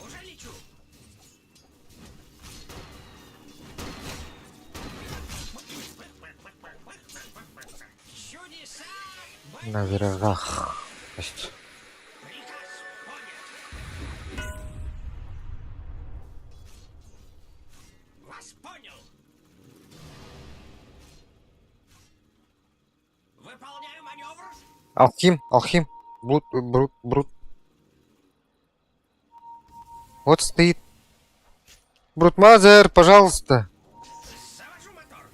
Уже лечу. Чудеса. На виражах. Есть. Приказ понят. Вас понял. Выполняю маневр. Алхим. Брут. Вот стоит. Брутмазер, пожалуйста. Завожу мотор.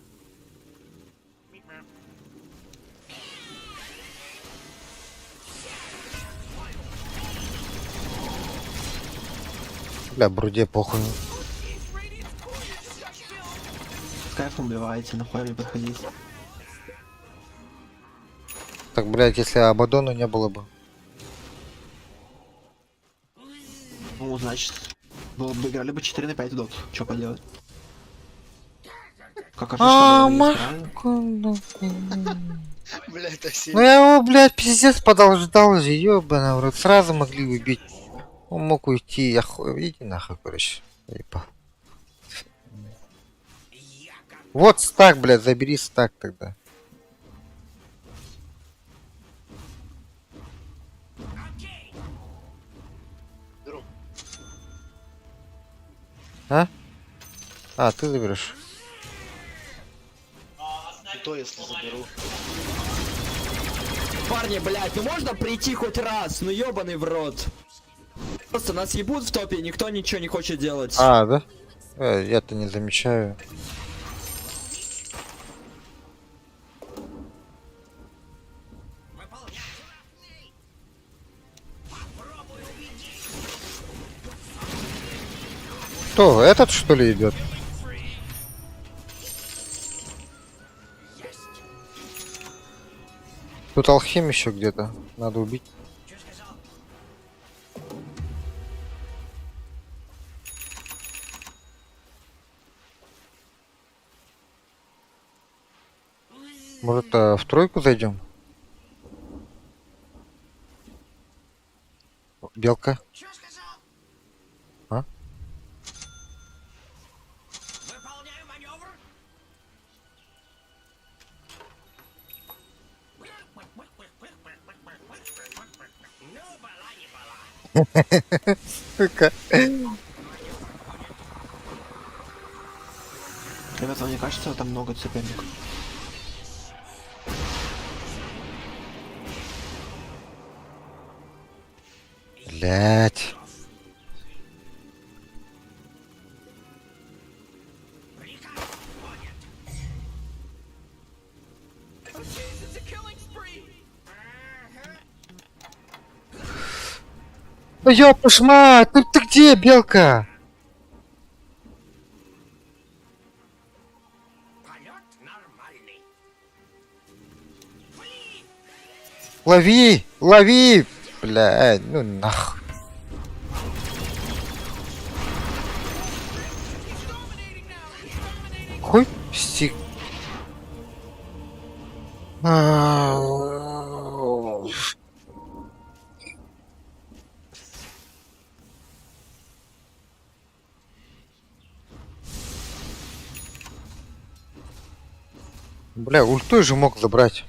Бля, бруде похуй. С кайфом убиваете, нахуй мне подходить. Так, блядь, если Абадону не было бы. Ну, значит, было бы играли бы 4 на 5 дот. Чё поделать? Как Ну я его, блядь, пиздец подождал же, ёбаный в рот. Сразу могли убить. Он мог уйти, я хуй, иди нахуй, короче. Ебал. Вот стак, блядь, забери стак тогда. Окей. А? А, ты заберешь. То если заберу. Парни, блядь, ну можно прийти хоть раз? Ну ёбаный в рот. Просто нас ебут в топе, никто ничего не хочет делать. А, да? Я-то не замечаю. Выполняю. Попробуй убедить. Кто, этот что ли идет? Есть. Тут алхим еще где-то. Надо убить. Что сказал? Может, в тройку зайдем? Белка. Что сказал? А? Выполняю маневр. Ну, была не была. Сука. Ребята, мне кажется, там много соперников. Блять. Приказ понят. It's a killing spree. Ёпа шма, ты где, белка? Полет нормальный. Фли! Лови! Блядь, ну нахуй. Хуй стик. Бля, ультой же мог забрать.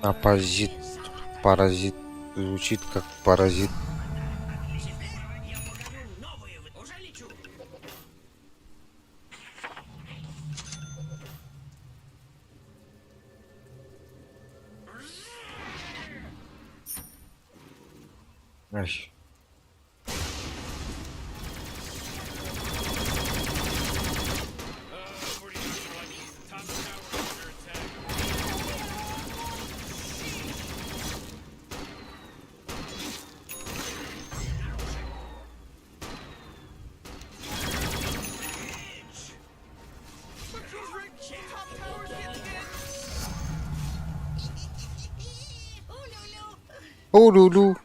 Оппозит. Паразит. Звучит как паразит. Я покажу новые. Уже лечу. Ай. Top tower under attack. Top tower's getting hit. Улю-лю. Улю-лю.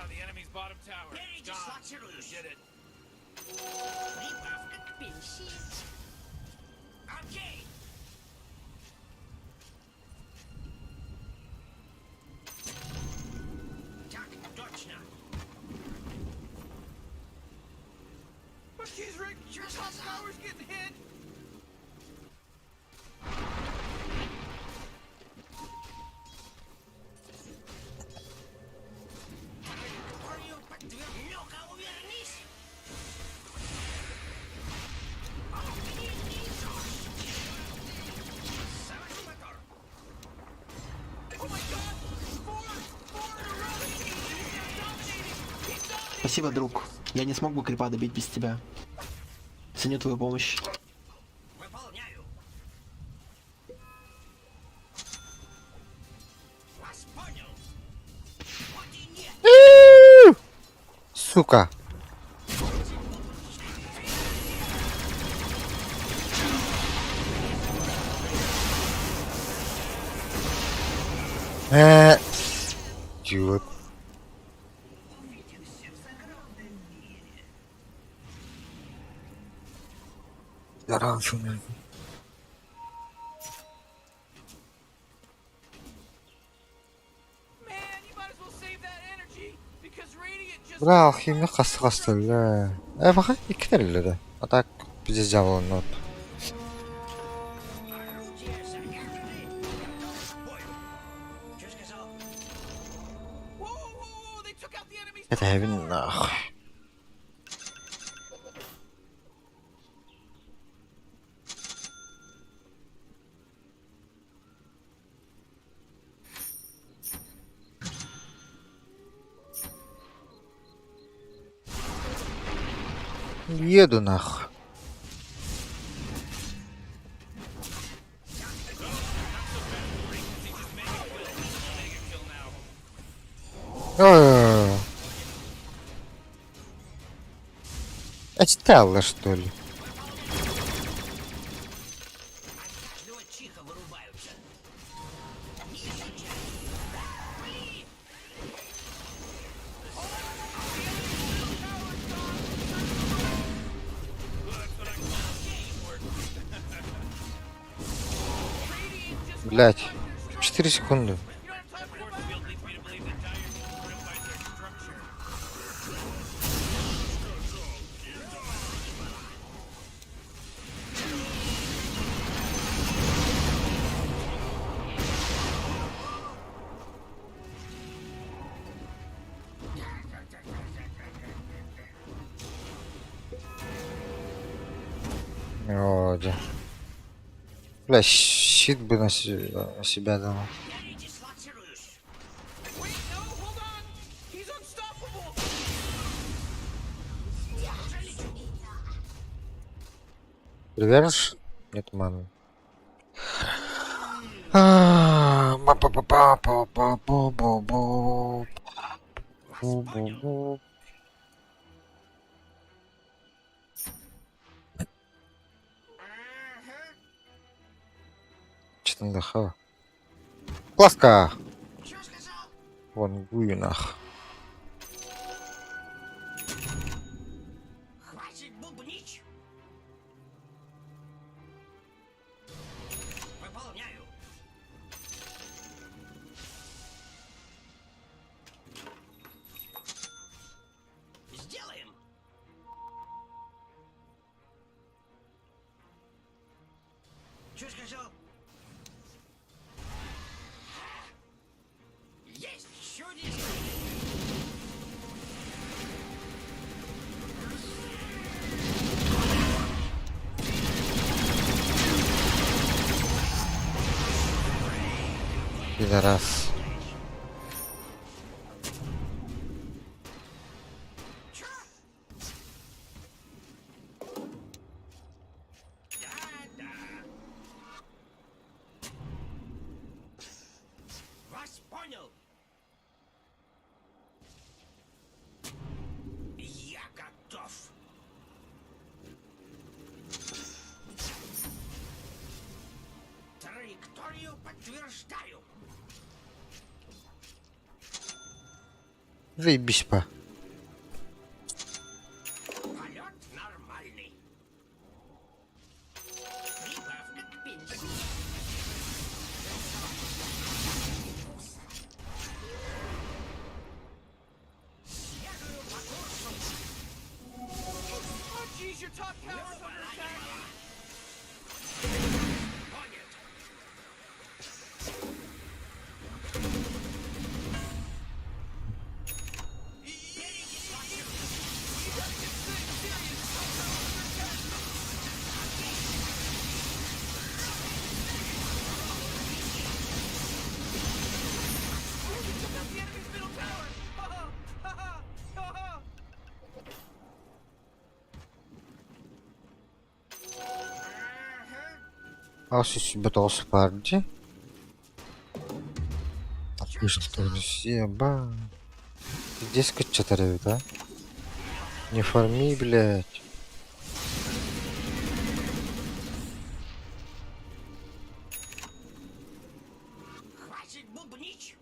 The enemy's bottom tower. Передислоцируюсь. Did it. Прибавка к пенсии. Окей. Так, точно. But she's Rick. Top tower's getting hit. Траекторию подтвердил. Ну-ка, увернись. Завожу мотор. Oh my god! Four in a row! He's dominating! He's dominating! Спасибо, друг. Я не смог бы крипа добить без тебя. Ценю твою помощь. Выполняю. Вас понял. Вот и нет. Сука. Идиот. Зараза. Man, you might as well save that energy because Radiant just. Бля, алхимия касты ля. Баха, икнелле да. А так пиздец жалонот. Орудия заряжены. Готов к бою. Что сказал? Whoa, whoa, whoa! They took out the enemy's. Это я вин нахуй. Еду нахуй. Стелла, что ли? От каждого чиха вырубаются. Блять. 4 секунды. You know what I'm talking about? Field leads me to believe that Dire needs to fortify their structure. Вроде. Бля, щит бы на себя дал. Передислоцируюсь. Wait, no, hold on! He's unstoppable! Я уже лечу. Привяжешь? Нет маны. Что надо хава? Класска! Что сказал? Вон гуинах. Хватит бубнить. Что сказал? Есть чудесно! Пидорас. Вас понял. Я готов. Траекторию подтверждаю. Заебись па. Полет нормальный. Прибавка к пенсии. Следую по курсу. Oh jeez, your top tower's under attack. Понят. Took out the enemy's middle tower. Ha ha ha ha ha. Аз себе толся парди. Отлично, что Россия, ба. Где скачать, а? Не фарми, блядь. Хватит бубнить.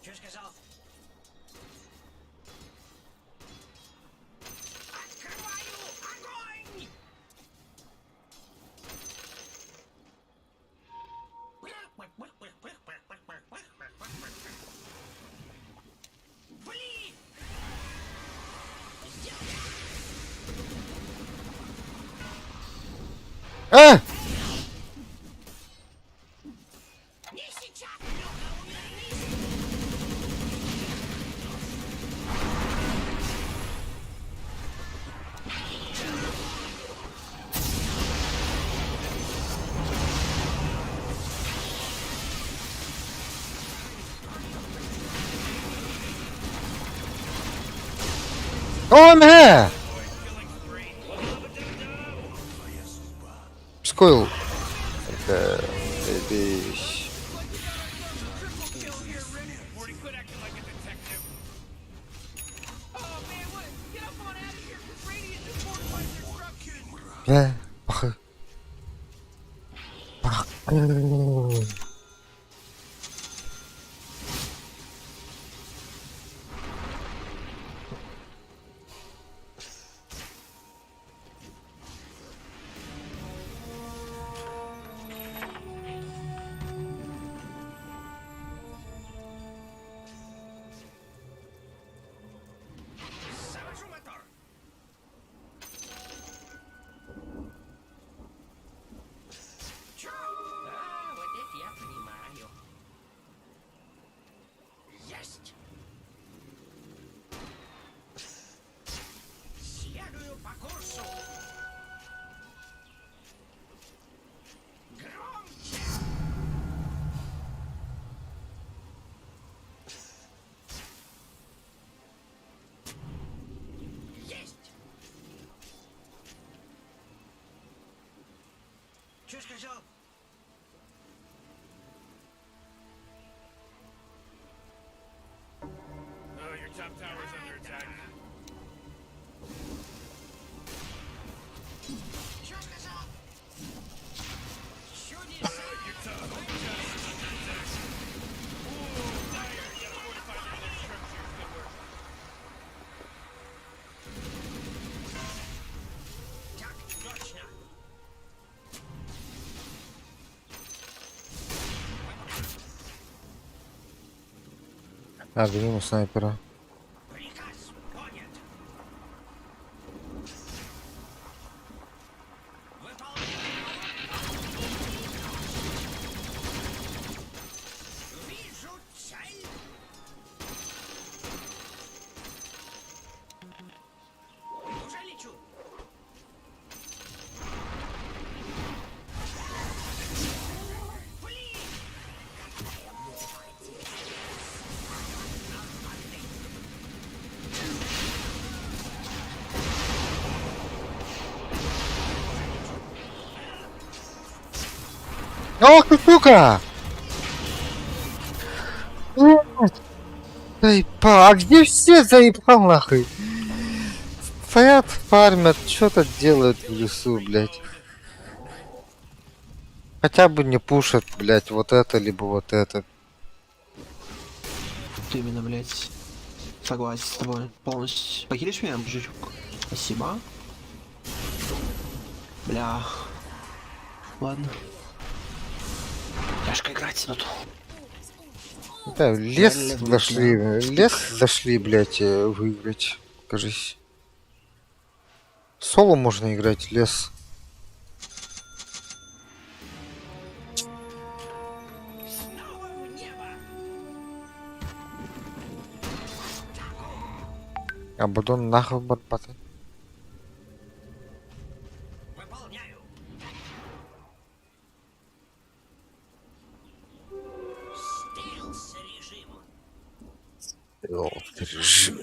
Что сказал? Открываю огонь! Блин! А! Не сейчас! Он Скойл. Заебись. Triple kill here, Rick. Morty, quit acting like a detective. Oh man, what? Get up on out of here, 'cause Radiant just fortified their structures. Пах. Пах. Завожу мотор. Чё? Вот это я понимаю. Есть. Следую по курсу. Громче. Есть. Что сказал? Oh, your top tower's under attack. Что сказал? Чудеса. Your top tower's under attack. Ooh, dire. You gotta fortify their structures. Good work. Так точно. А, да мимо снайпера. Приказ понят. Вижу цель. Уже лечу. Ох ты, сука! Заебал, а где все заебал нахуй? Стоят, фармят, что-то делают в лесу, блядь. Хотя бы не пушат, блядь, вот это, либо вот это. Ты именно, блядь. Согласен с тобой. Полностью. Похилишь меня, мужичок? Спасибо. Бля. Ладно. Тяжко играть тут. Да, лес зашли, блядь, выиграть, кажись. Соло можно играть, лес. Абадон нахуй барбаты. Выполняю. Стелс режим.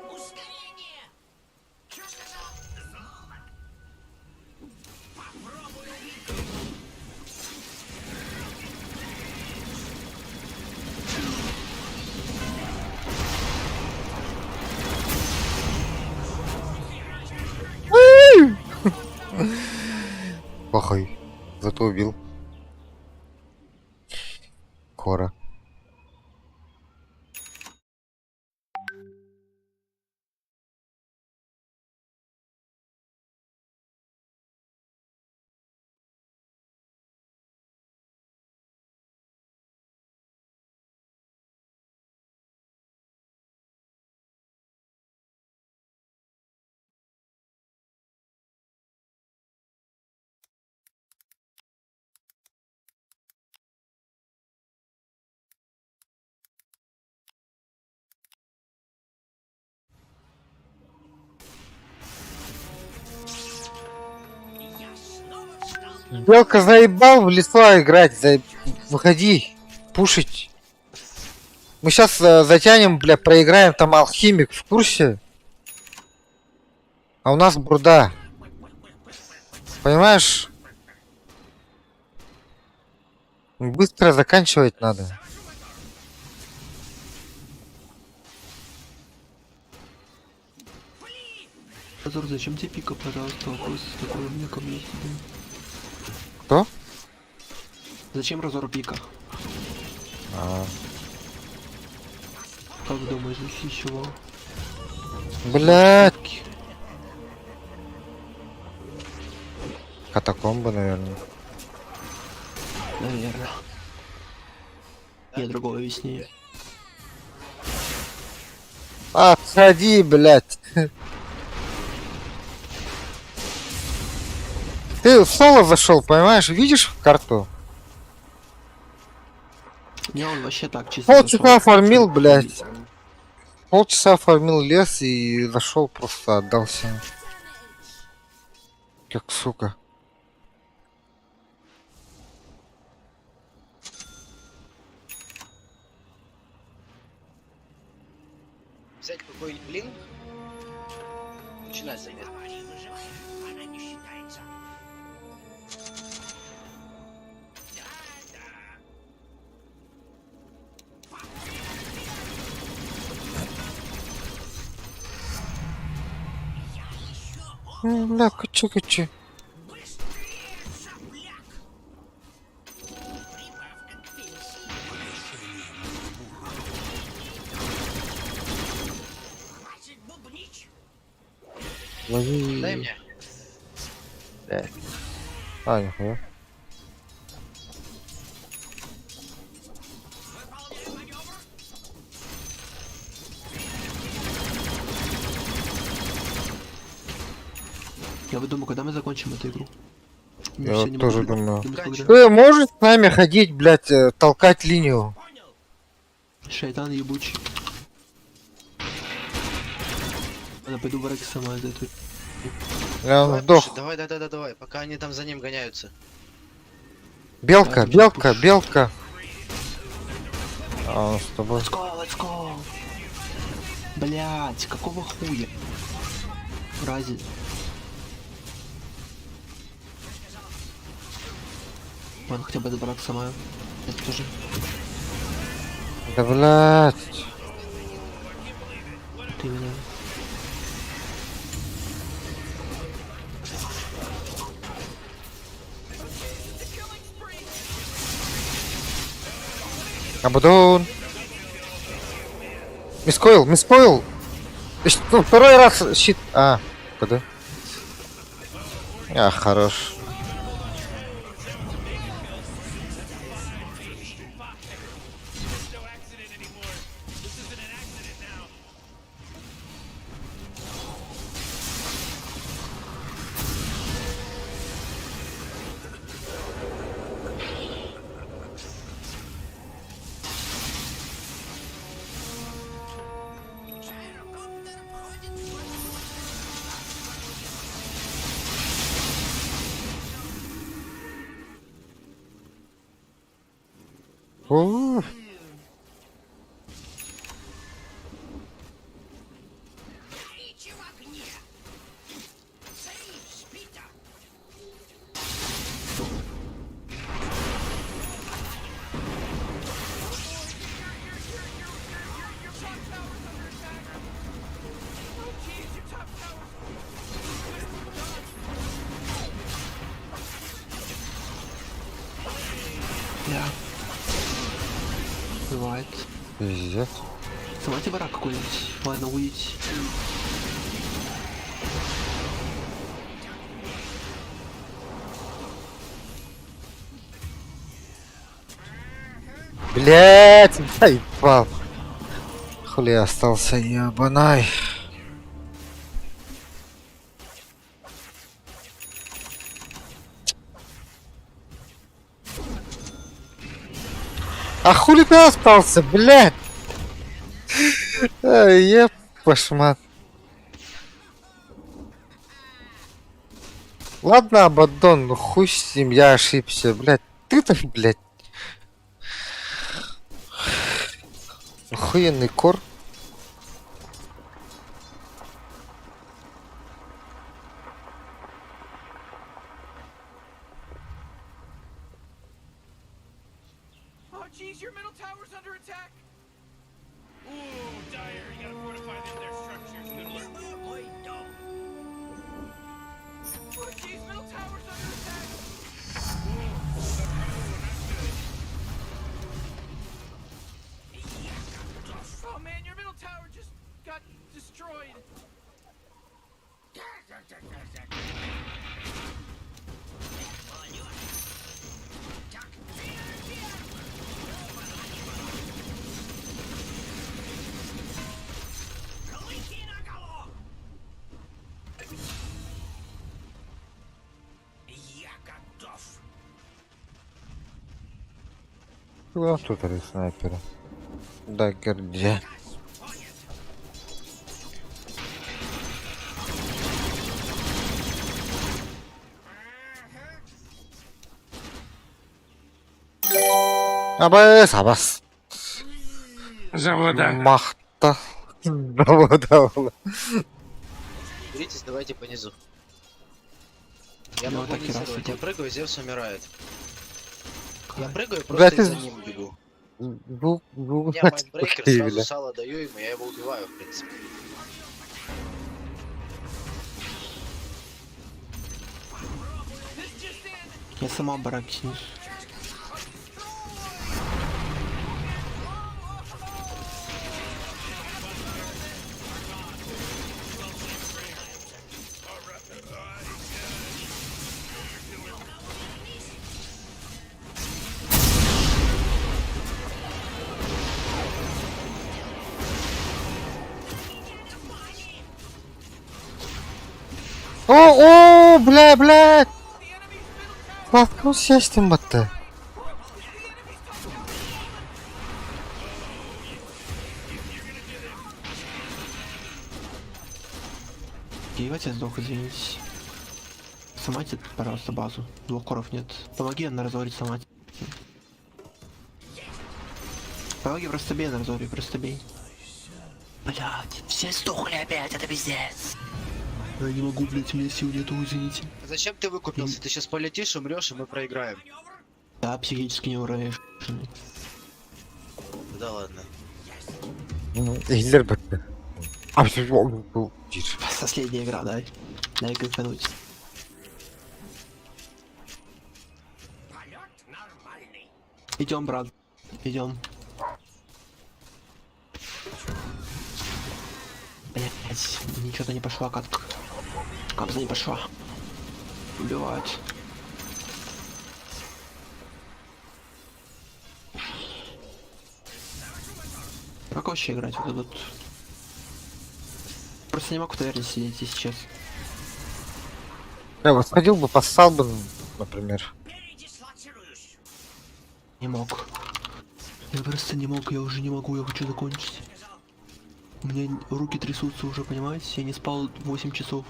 Ускорение. Что сказал? Попробую увидеть. Похуй. Зато убил. Кора. Я снова встал. Белка заебал в лесу играть, выходи, пушить. Мы сейчас затянем, бля, проиграем, там алхимик в курсе. А у нас бруда. Понимаешь? Быстро заканчивать надо. Азор, зачем тебе пика, пожалуйста, вопрос такой у меня ко мне тебе. Кто? Зачем Разор пика? Как думаешь, из чего? Блядь. Катакомбы, наверное. Наверное. Я другого веснее. Отходи, блядь. Ты в соло зашел, понимаешь? Видишь карту? Не, он вообще так чисто. Полчаса зашел. фармил, блядь. Полчаса фармил лес и зашел, просто отдался. Как сука. Взять какой-нибудь блин, начинать забег. Аварии выживает. Она не считается. Да. Бля, качу. Быстрее, сопляк! Прибавка к пенсии. Хватит бубнить. Дай Лови. мне. Блядь. А, нихуя. Я вот думаю, когда мы закончим эту игру? Я вот тоже думаю. Когда? Вы можете с нами ходить, блядь, толкать линию? Шайтан ебучий. Ладно, пойду в сама из этой. Я Давай, сдох. пуши, давай, давай, пока они там за ним гоняются. Белка, Давай, белка, пуш. белка. А, он с тобой. Let's go! Блять, какого хуя? Рази. Ладно, хотя бы добраться сама. Это тоже. Да, блядь. Ты меня. Абадон. Мискоил. Ну, второй раз щит. А, куда? А, хорош. Аэрокоптер входит в Ух. Ричи в огне. Царь Шпита. Я. Бывает. Пиздец. Сломайте барак какой-нибудь. Ладно, уйдите. Блять, заебал. Хули остался ебаной. А хули ты остался, блядь? Ай, еб, пошмат. Ладно, Абаддон, ну хуй с ним, я ошибся, блядь. Ты-то, блядь. Охуенный кор. Oh, jeez, your middle tower's under attack. Ooh, dire. You gotta fortify their structures. Good work. Oh, jeez, middle tower's under attack. Oh man, your middle tower just got destroyed. Руки наголо. Я готов. Вот тут снайперы. Да, где? Абас, абас. Завода. Махта. Завода. Беритесь, давайте по низу. Я Ну, могу так и раз инициировать. идет. Я прыгаю, Зевс умирает. Я прыгаю, Блядь, просто и за ты- ним бегу. Был Я майндбрейкер, сразу сало даю ему, я его убиваю, в принципе. Я сама барак снизу. О, блядь! Воткнулся с тем бота. Киевать я сдох, извините. Сломайте, пожалуйста, базу. Двух коров нет. Помоги на разоре сломать. Помоги, просто бей на разоре, просто бей. Блять, все сдохли опять, это пиздец. Я не могу, блять, у меня сил нету, извините. Зачем ты выкупился? Ты сейчас полетишь, умрешь, и мы проиграем. Да, психически не уравнишь. Да ладно. Гиллер бота. А, все, Последняя игра, дай. Дай кайфануть. Полет нормальный. Идем, брат. Идем. Блять, ничего-то не пошла, катка. Капза не пошла. Убивать. Как вообще играть вот этот? Просто не могу в таверне сидеть, если честно. Я вот сходил бы, поссал бы, например. Передислоцируюсь. Не мог. Я просто не мог, я уже не могу, я хочу закончить. У меня руки трясутся уже, понимаете? Я не спал 8 часов.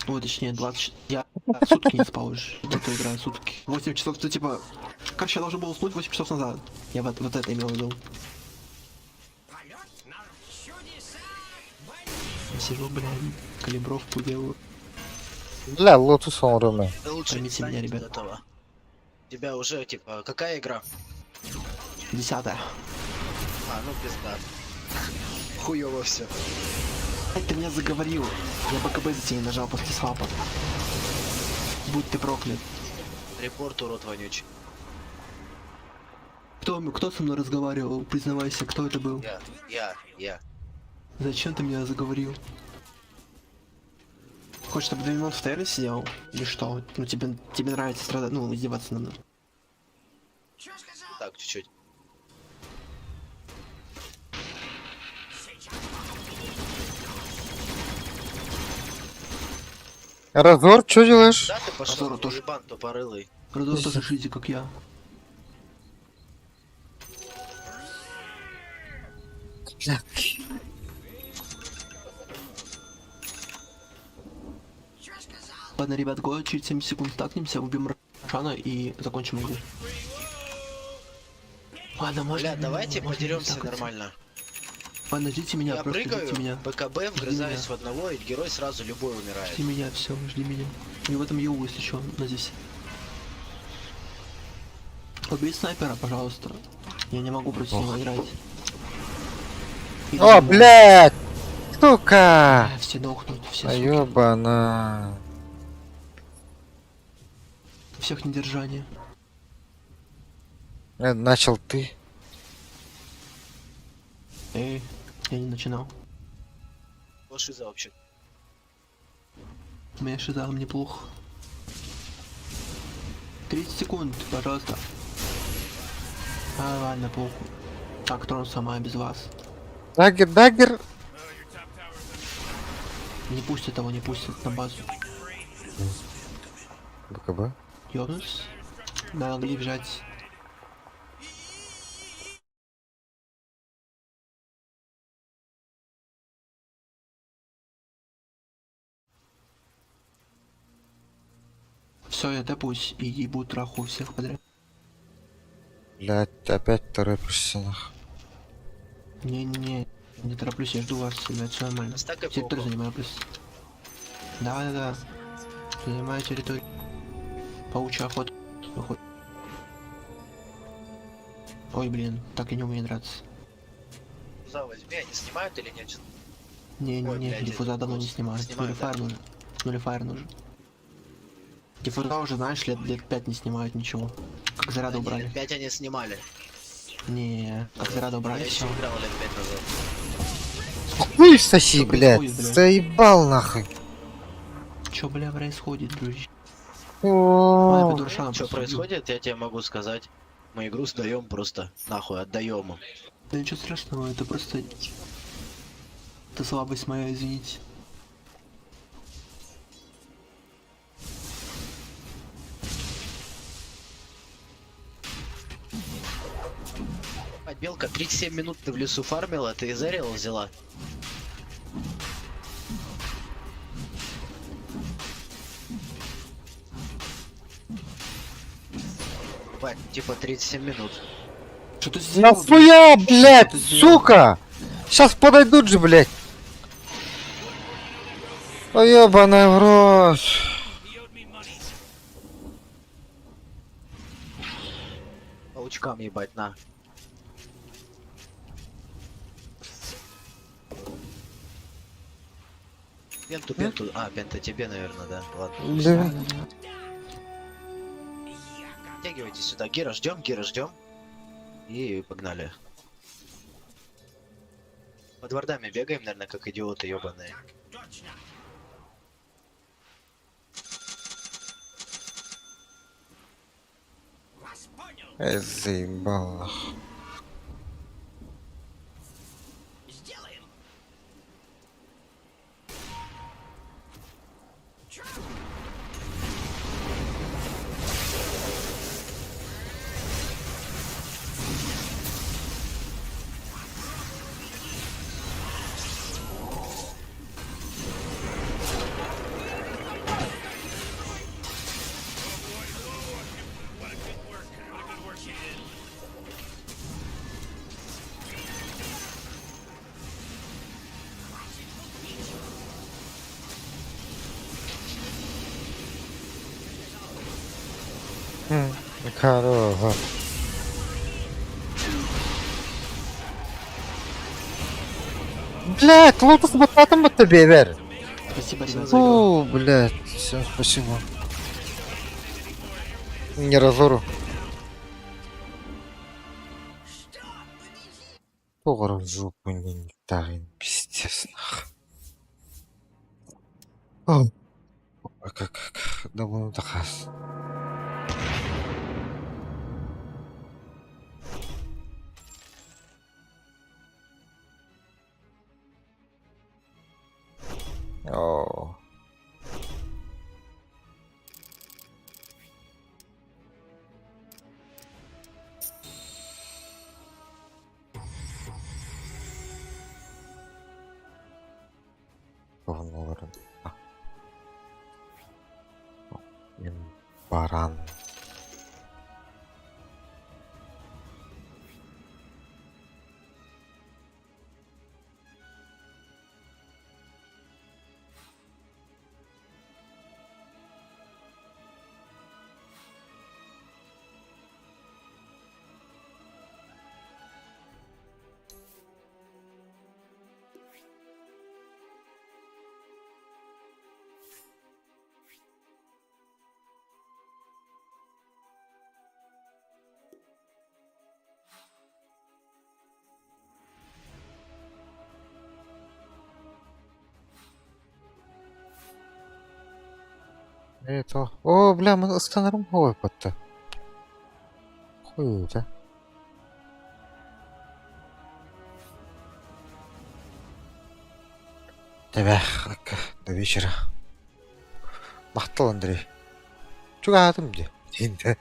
Ой, точнее, 20. Я сутки не спал уже. Это играю сутки. 8 часов, то типа... Короче, я должен был уснуть 8 часов назад. Я вот это имел в виду. Полет норм. Чудеса. Сижу, блядь, калибровку делаю. Бля, лотус он рыма. Ты лучше не Поймите меня, станет ребят. от этого. Тебя уже, типа, какая игра? 10-я. А, ну пизда. Хуёво все. Ты меня заговорил. Я БКБ за тебя не нажал после свапа. Будь ты проклят. Репорт, урод вонючий. Кто со мной разговаривал? Признавайся, кто это был? Я. Зачем ты меня заговорил? Хочешь, чтобы 2 минуты в таверне сидел? Или что? Ну тебе нравится страдать, ну издеваться надо. Что сказал? Так, чуть-чуть. Разор, что делаешь? Да, ты пошел, Азору тоже. ебан тупорылый. Продолжай тоже жизни, как я. Что сказал? Ладно, ребят, год через 70 секунд стакнемся, убьем Рошана и закончим игру. Ладно, можно... Бля, давайте можно подеремся стакаться. нормально. Ладно, ждите меня, Я просто прыгаю, ждите меня. БКБ, вгрызаюсь в одного, и герой сразу любой умирает. Жди меня, все, жди меня. И в этом ЕУ, если что, на здесь. Убей снайпера, пожалуйста. Я не могу против него играть. О, блядь! Сука! Все дохнут, все А суки. ёбана. Всех недержание. Начал ты. Эй, я не начинал. Вот шиза вообще. У меня шиза, мне плохо. 30 секунд, пожалуйста. А, ладно, похуй. Так, трон сама без вас. Дагер. Не пустят его, не пустят на базу. БКБ. Ёбнусь. Надо ли бежать? Все, я тэпусь и ебу траху всех подряд. Блядь, опять второй просинах. Не-не-не, не тороплюсь, я жду вас, ребят, все нормально. Стакай Территорию пауков. занимаю плюс. Да. Занимаю территорию. Паучий охот. Выходит. Ой, блин, так и не умею драться. Шиза возьми, они снимают или нет? Ой, Не-не-не, блядь, диффуза давно не снимают. снимают, Нулифайр нужен. Нулифайр нужен. Диффуза уже, знаешь, лет 5 не снимают ничего. Как заряда убрали. 5 они снимали. Не, как заряда убрали, Я все. еще играл лет 5 назад. Ой, соси, Что блядь. происходит, блядь? Заебал нахуй. Чё, бля, происходит, дружище? О, Ладно, пойду Рошана Что просто убью. происходит, я тебе могу сказать. Мы игру сдаем просто, нахуй, отдаем им. Да ничего страшного, это просто... Это слабость моя, извините. Белка 37 минут ты в лесу фармила, ты Эзерил взяла. Бать, типа 37 минут. Что ты сделал? Нахуя, блядь, Что ты сделал? сука! Сейчас подойдут же, блядь. Ой, ёбаный в рот. Паучкам ебать, на. Пенту. А, пента тебе, наверное, да. Ладно. Блин. Втягивайте сюда. Гера ждем. И погнали. Под вардами бегаем, наверное, как идиоты ебаные. Точно. Вас понял. Заебало. Сделаем. Корова. Блядь, лотос бататом от тебе, Вер. Спасибо тебе за игру. О, блядь, все, спасибо. Не разору. Погру в жопу не нектарин, пиздец, нах. О, как, думаю, так раз. О. Говно. Баран. Это... О, бля, мы остановим опыта. Хуй это. Тебя, до вечера. Мақтал, Андрей. Чуга атым де. Енді.